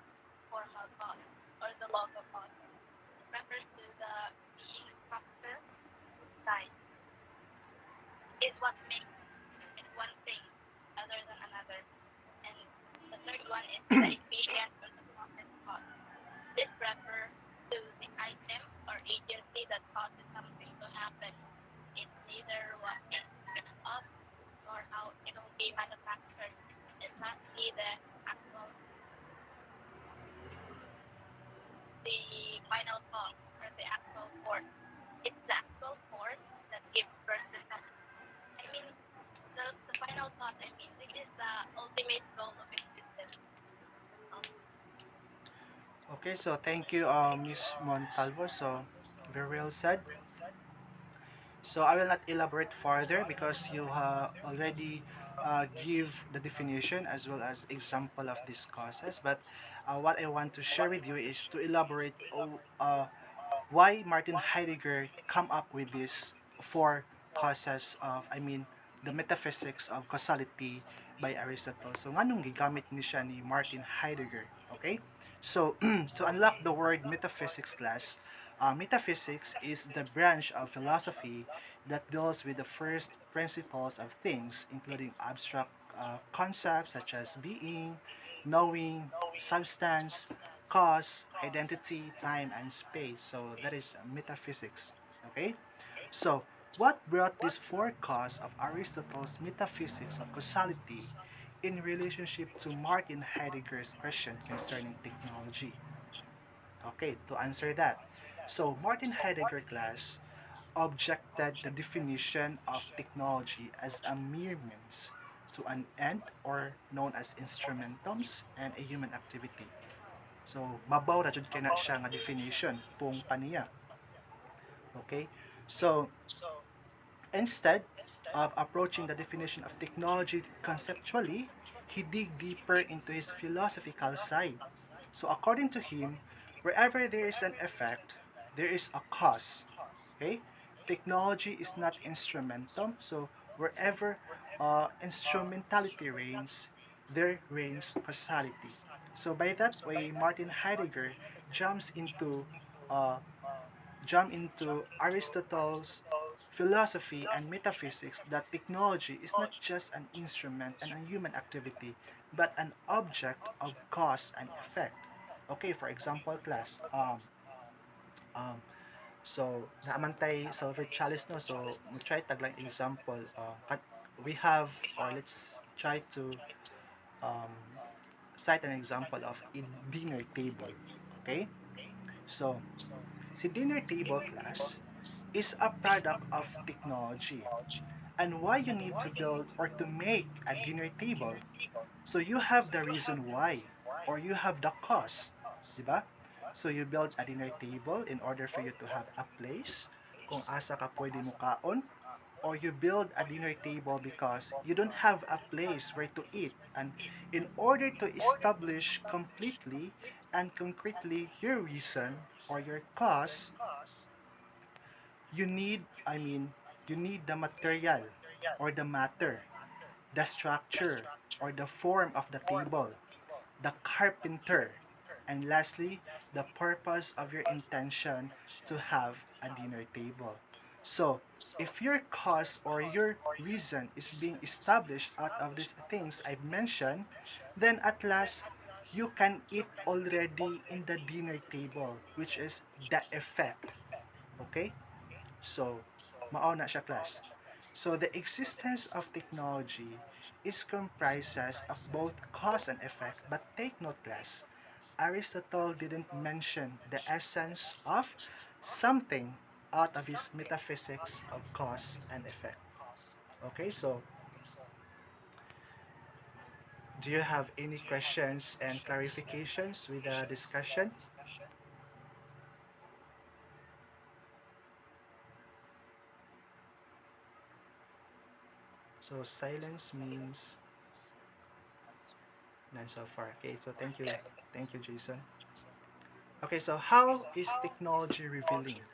formal cause or the local cause. It refers to the being structure, size. Is what makes one thing other than another. And the third one is the experience or the process cause. This refers to the item or agency that causes something to happen. It's neither what is made up nor how it will be manufactured. And lastly, the actual, the final cause or the actual force. It's the actual force that gives birth to something. I mean, the final thought, I mean, this is the ultimate goal of existence. Okay, so thank you, Miss Montalvo. So very well said. So I will not elaborate further because you already give the definition as well as example of these causes. But what I want to share with you is to elaborate why Martin Heidegger come up with these four causes of, the metaphysics of causality by Aristotle. So nganong gigamit ni siya ni Martin Heidegger, okay? So to unlock the word metaphysics class, Metaphysics is the branch of philosophy that deals with the first principles of things, including abstract concepts such as being, knowing, substance, cause, identity, time, and space. So that is metaphysics. Okay? So, what brought this forecast of Aristotle's metaphysics of causality in relationship to Martin Heidegger's question concerning technology? Okay, to answer that. So, Martin Heidegger class objected the definition of technology as a mere means to an end or known as instrumentums and a human activity. So, mabaw ra jud kay na siya nga definition pong paniya. Okay? So, instead of approaching the definition of technology conceptually, he dig deeper into his philosophical side. So according to him, wherever there is an effect, there is a cause. Okay? Technology is not instrumentum, so wherever instrumentality reigns, there reigns causality. So by that way, Martin Heidegger jumps into uh, Aristotle's philosophy and metaphysics that technology is not just an instrument and a human activity, but an object of cause and effect. Okay, for example, class, um, so naamantay silver chalice no, so try tag lang example. We have, or let's try to um, cite an example of a dinner table. Okay, so si dinner table class is a product of technology. And why you need to build or to make a dinner table? So you have the reason why, or you have the cause, di ba? So you build a dinner table in order for you to have a place kung asa ka pwede mo kaon, or you build a dinner table because you don't have a place where to eat. And in order to establish completely and concretely your reason or your cause, you need the material or the matter, the structure or the form of the table, the carpenter, and lastly, the purpose of your intention to have a dinner table. So, if your cause or your reason is being established out of these things I've mentioned, then at last you can eat already in the dinner table, which is the effect. Okay? So, mao na siya class. So, the existence of technology is comprises of both cause and effect, but take note class, Aristotle didn't mention the essence of something out of his metaphysics of cause and effect. Okay, so do you have any questions and clarifications with the discussion? So silence means none so far. Okay, so thank you. Thank you, Jason. Okay, so how is technology revealing?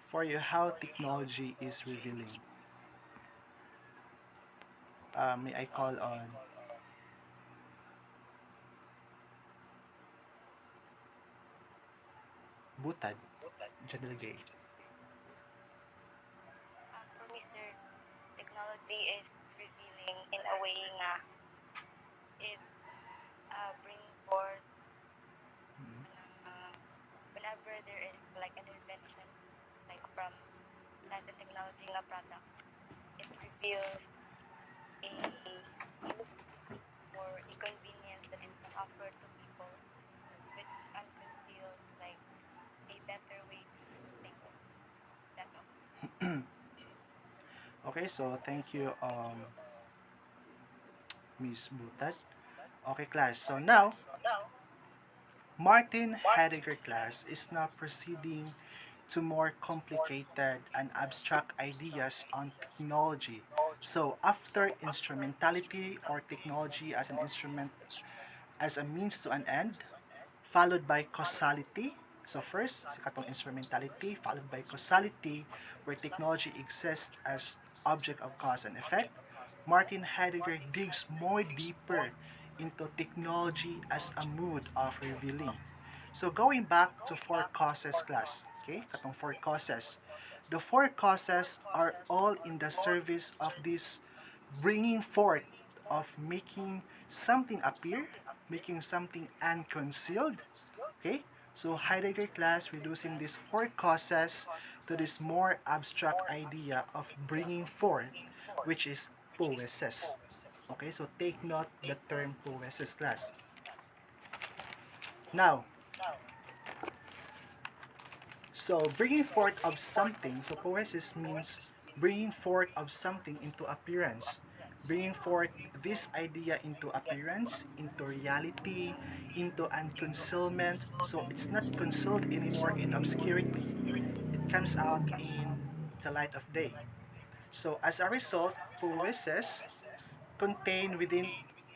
For you, how technology is revealing? May I call on Butad, Janilgay. For me, sir, technology is revealing in a way nga it bring forth Mm. uh, whenever there is like an invention, like from that the technology nga product, it reveals a use or a convenience that it can offer to people, which unconceals like a better way to do things. That's all. Okay, so thank you, Miss Butad. Okay, class. So now, Martin Heidegger class is now proceeding to more complicated and abstract ideas on technology. So after instrumentality or technology as an instrument as a means to an end, followed by causality. So first, si katong instrumentality, followed by causality, where technology exists as object of cause and effect. Martin Heidegger digs more deeper into technology as a mood of revealing. So going back to four causes class, okay? Katong four causes. The four causes are all in the service of this bringing forth of making something appear, making something unconcealed, okay? So Heidegger class reducing these four causes to this more abstract idea of bringing forth, which is poesis. Okay, so take note the term poesis class. Now, so bringing forth of something, so poesis means bringing forth of something into appearance. Bringing forth this idea into appearance, into reality, into unconcealment. So it's not concealed anymore in obscurity. It comes out in the light of day. So as a result, poesis contain within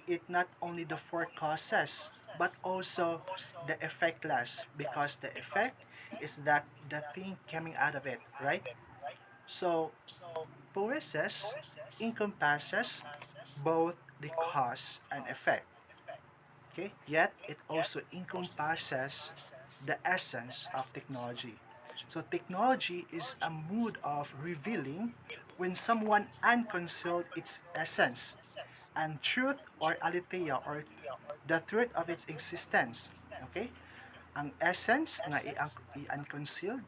it not only the four causes but also the effect class, because the effect is that the thing coming out of it, right? So poesis encompasses both the cause and effect, okay, yet it also encompasses the essence of technology. So technology is a mood of revealing when someone unconcealed its essence and truth or aletheia or the truth of its existence. Okay? Ang essence nga i-unconcealed,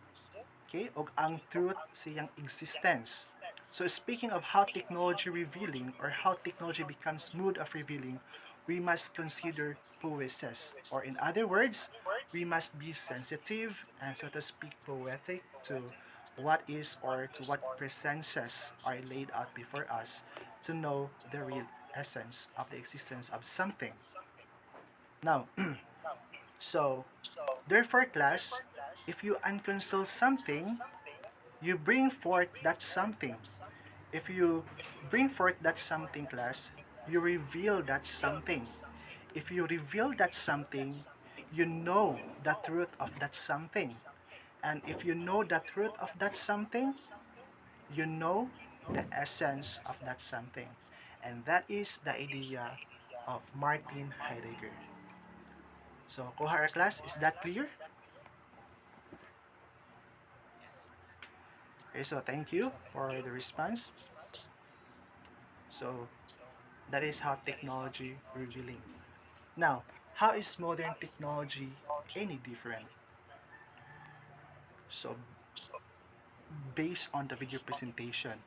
okay, o ang truth siyang existence. So speaking of how technology revealing or how technology becomes mood of revealing, we must consider poesis. Or in other words, we must be sensitive and so to speak poetic to what is or to what presences are laid out before us to know the real essence of the existence of something. Now, so therefore class, if you unconceal something, you bring forth that something. If you bring forth that something, class, you reveal that something. If you reveal that something, you know the truth of that something. And if you know the truth of that something, you know the essence of that something. And that is the idea of Martin Heidegger. So, Kohara class, is that clear? Okay, so thank you for the response. So, that is how technology revealing. Now, how is modern technology any different? So, based on the video presentation,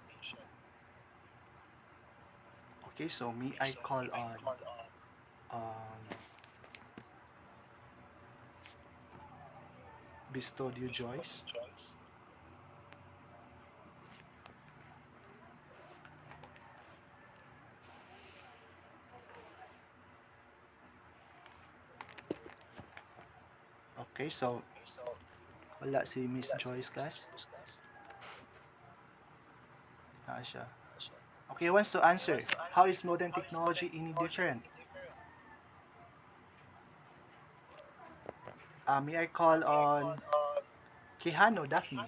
okay, so me, I call on um, Bistodio Joyce. Okay, so wala si Miss Joyce class. Naa siya. Okay, who wants to answer? How is modern technology any different? May I call on Kihano Daphne?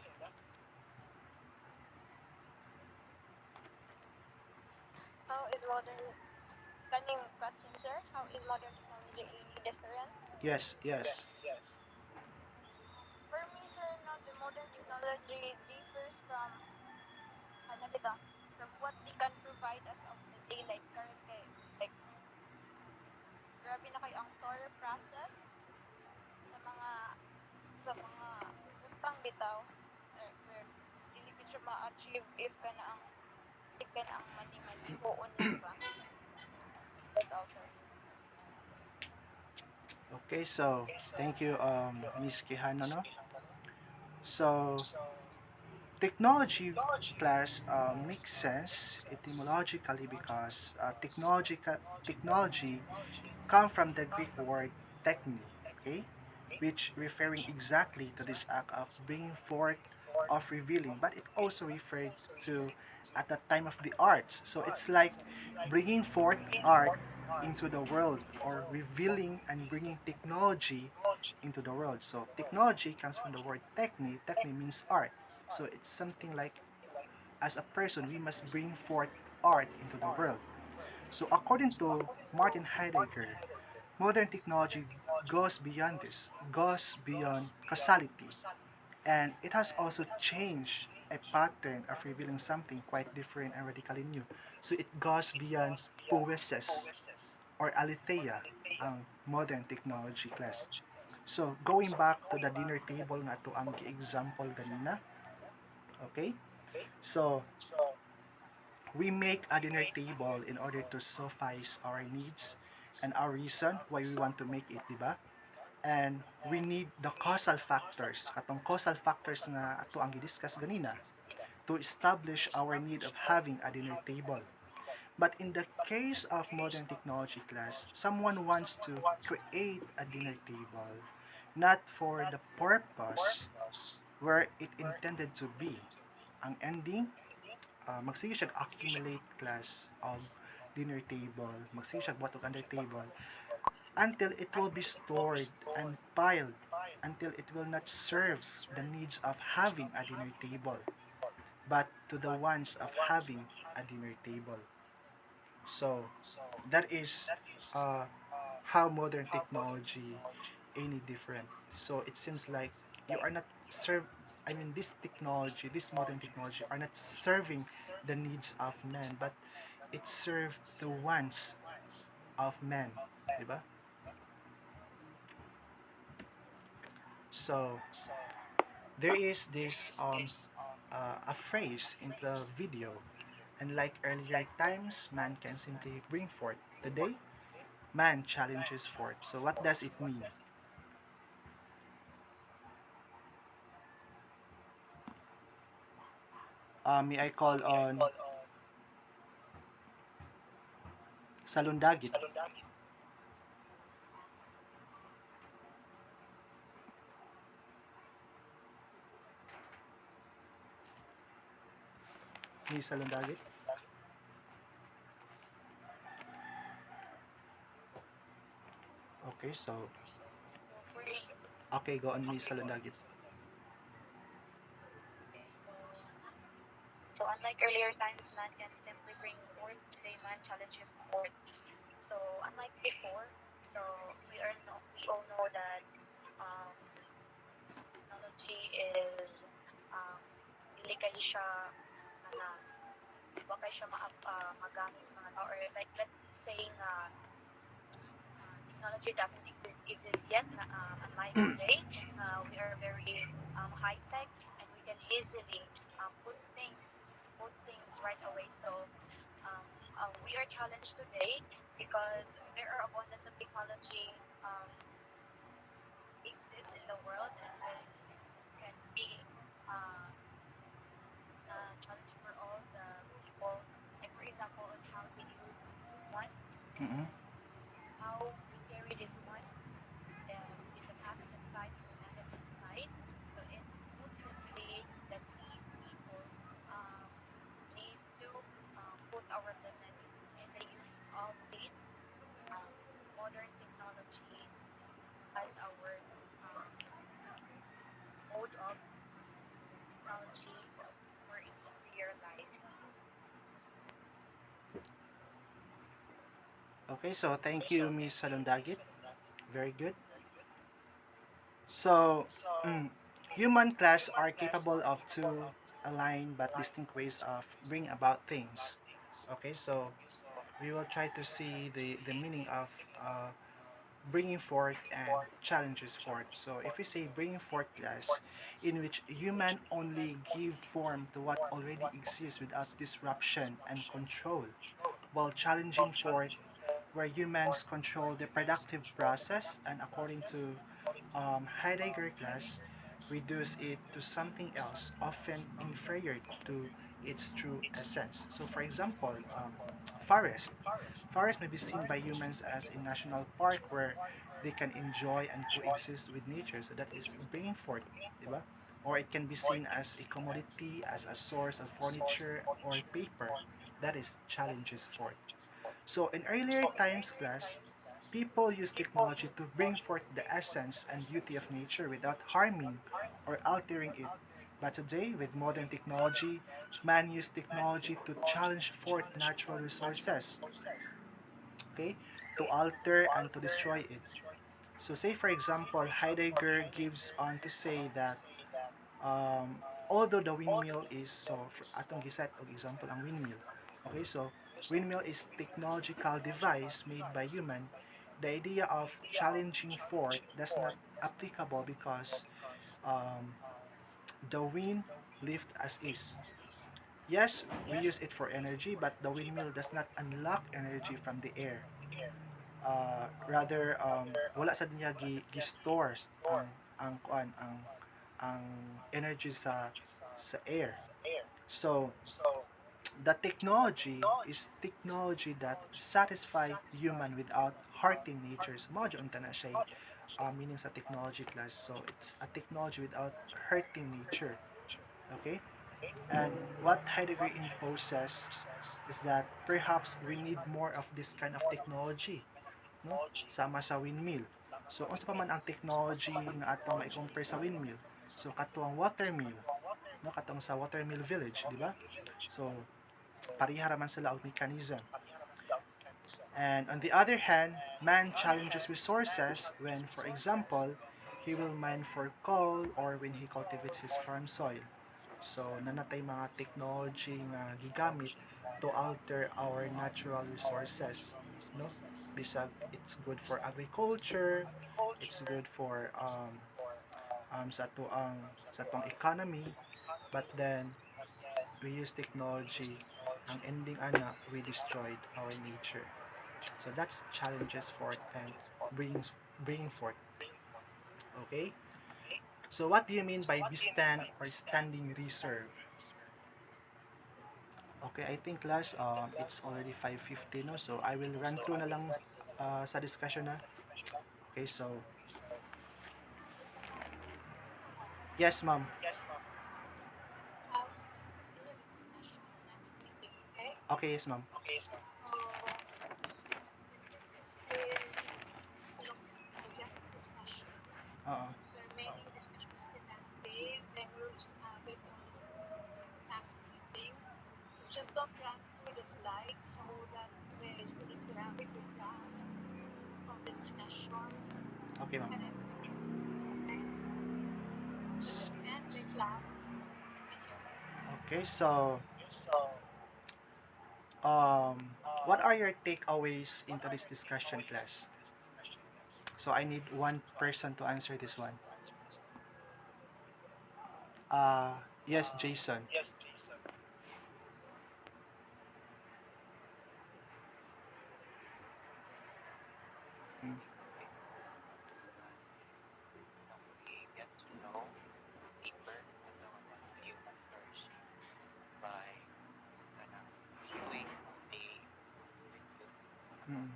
How is modern, kaning question, sir? How is modern technology different? Yes, yes. For me, sir, no, the modern technology differs from, ano bitaw, from what they can provide us of the day, like current kay, like, grabe na kayo ang thorough process sa mga butang bitaw, where dili gid siya ma-achieve if ka na ang mani-mani, huon lang ba? That's all, sir. Okay, so thank you, Miss Kihano, no? So, technology class makes sense etymologically because technology come from the Greek word techni, okay, which referring exactly to this act of bringing forth, of revealing, but it also referred to at the time of the arts. So it's like bringing forth art into the world or revealing and bringing technology into the world. So technology comes from the word techni. Techni means art. So it's something like as a person we must bring forth art into the world. So according to Martin Heidegger, modern technology goes beyond this, goes beyond causality, and it has also changed a pattern of revealing something quite different and radically new. So it goes beyond poesis or aletheia, ang modern technology class. So going back to the dinner table nga to ang example ganina, okay? So we make a dinner table in order to suffice our needs and our reason why we want to make it, diba? And we need the causal factors, katong causal factors nga ato ang gidiscuss ganina, to establish our need of having a dinner table. But in the case of modern technology class, someone wants to create a dinner table not for the purpose where it intended to be. Ang ending, magsige siya accumulate class of dinner table, magsige siya buhat og under table until it will be stored and piled until it will not serve the needs of having a dinner table but to the ones of having a dinner table. So that is uh, how modern technology any different. So it seems like you are not serve. I mean, this technology, this modern technology, are not serving the needs of men, but it serve the wants of men, diba? So there is this a phrase in the video, and like earlier times, man can simply bring forth. Today, man challenges forth. So what does it mean? May I call on Salundagit? May Salundagit? Okay, so okay, go on, Miss Salundagit. So unlike earlier times, man can simply bring forth. Today, man challenges forth. So unlike before, so we all know that um, technology is um, dili kayo siya na wa kayo siya magamit mga tao, or like let's say na technology doesn't exist yet. Unlike today, we are very high tech, and we can easily put things right away. So we are challenged today because there are abundance of technology exists in the world, and can be uh, challenge for all the people. Like for example, on how we use one, Mm-hmm. and how we carry this one in the positive side and the negative side. So it would simply that we people um, need to put our limits in the use of this um, modern technology as our um, mode of technology for easier life. Okay, so thank you, Miss Salundagit. Very good. So, human class are capable of two aligned but distinct ways of bringing about things. Okay, so we will try to see the meaning of bringing forth and challenges forth. So if we say bringing forth class, in which human only give form to what already exists without disruption and control, while challenging forth where humans control the productive process and according to Heidegger class, reduce it to something else, often inferior to its true essence. So for example, forest. Forest may be seen by humans as a national park where they can enjoy and coexist with nature. So that is bringing forth, diba? Or it can be seen as a commodity, as a source of furniture or paper. That is challenges forth. So in earlier times class, people used technology to bring forth the essence and beauty of nature without harming or altering it. But today, with modern technology, man used technology to challenge forth natural resources, okay, to alter and to destroy it. So say for example, Heidegger gives on to say that although the windmill is so atong giset og example ang windmill. Okay, so windmill is technological device made by human. The idea of challenging force does not applicable because um, the wind lift as is. Yes, we use it for energy, but the windmill does not unlock energy from the air. Rather, wala sa niya gi-store ang kuan ang energy sa air. So, the technology is technology that satisfy human without hurting nature. So, mao unta na siya meaning sa technology class. So, it's a technology without hurting nature. Okay? And what Heidegger imposes is that perhaps we need more of this kind of technology, no? Sama sa windmill. So, unsa pa man ang technology nga atong mai-compare sa windmill? So, katong watermill, no? Katong sa watermill village, di ba? So, pareha raman sila og mechanism. And on the other hand, man challenges resources when, for example, he will mine for coal or when he cultivates his farm soil. So, nanatay mga technology nga gigamit to alter our natural resources, no? Bisag it's good for agriculture, it's good for sa tuang economy, but then we use technology, ang ending ana we destroyed our nature. So that's challenges for it and bringing forth. Okay? So what do you mean by bestand or standing reserve? Okay, I think last it's already 5:50 no. So I will run through na lang sa discussion na. Okay, so yes, ma'am. Okay, yes, ma'am. Oo. Okay, ma'am. Okay, so what are your takeaways into this discussion class? So I need one person to answer this one. Uh, yes, Jason. Mm, We get to know deeper and know what's the human flourishing by viewing the mm,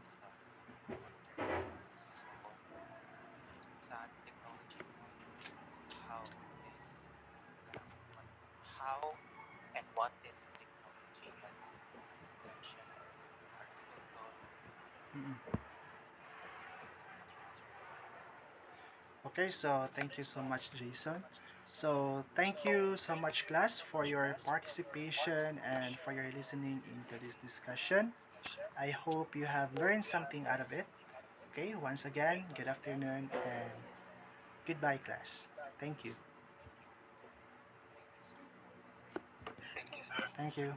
sa technology how this how and what this technology has mentioned Aristotle. mm. Okay, so thank you so much, Jason. So thank you so much, class, for your participation and for your listening into this discussion. I hope you have learned something out of it. Okay, once again, good afternoon and goodbye, class. Thank you. Thank you, sir. Thank you.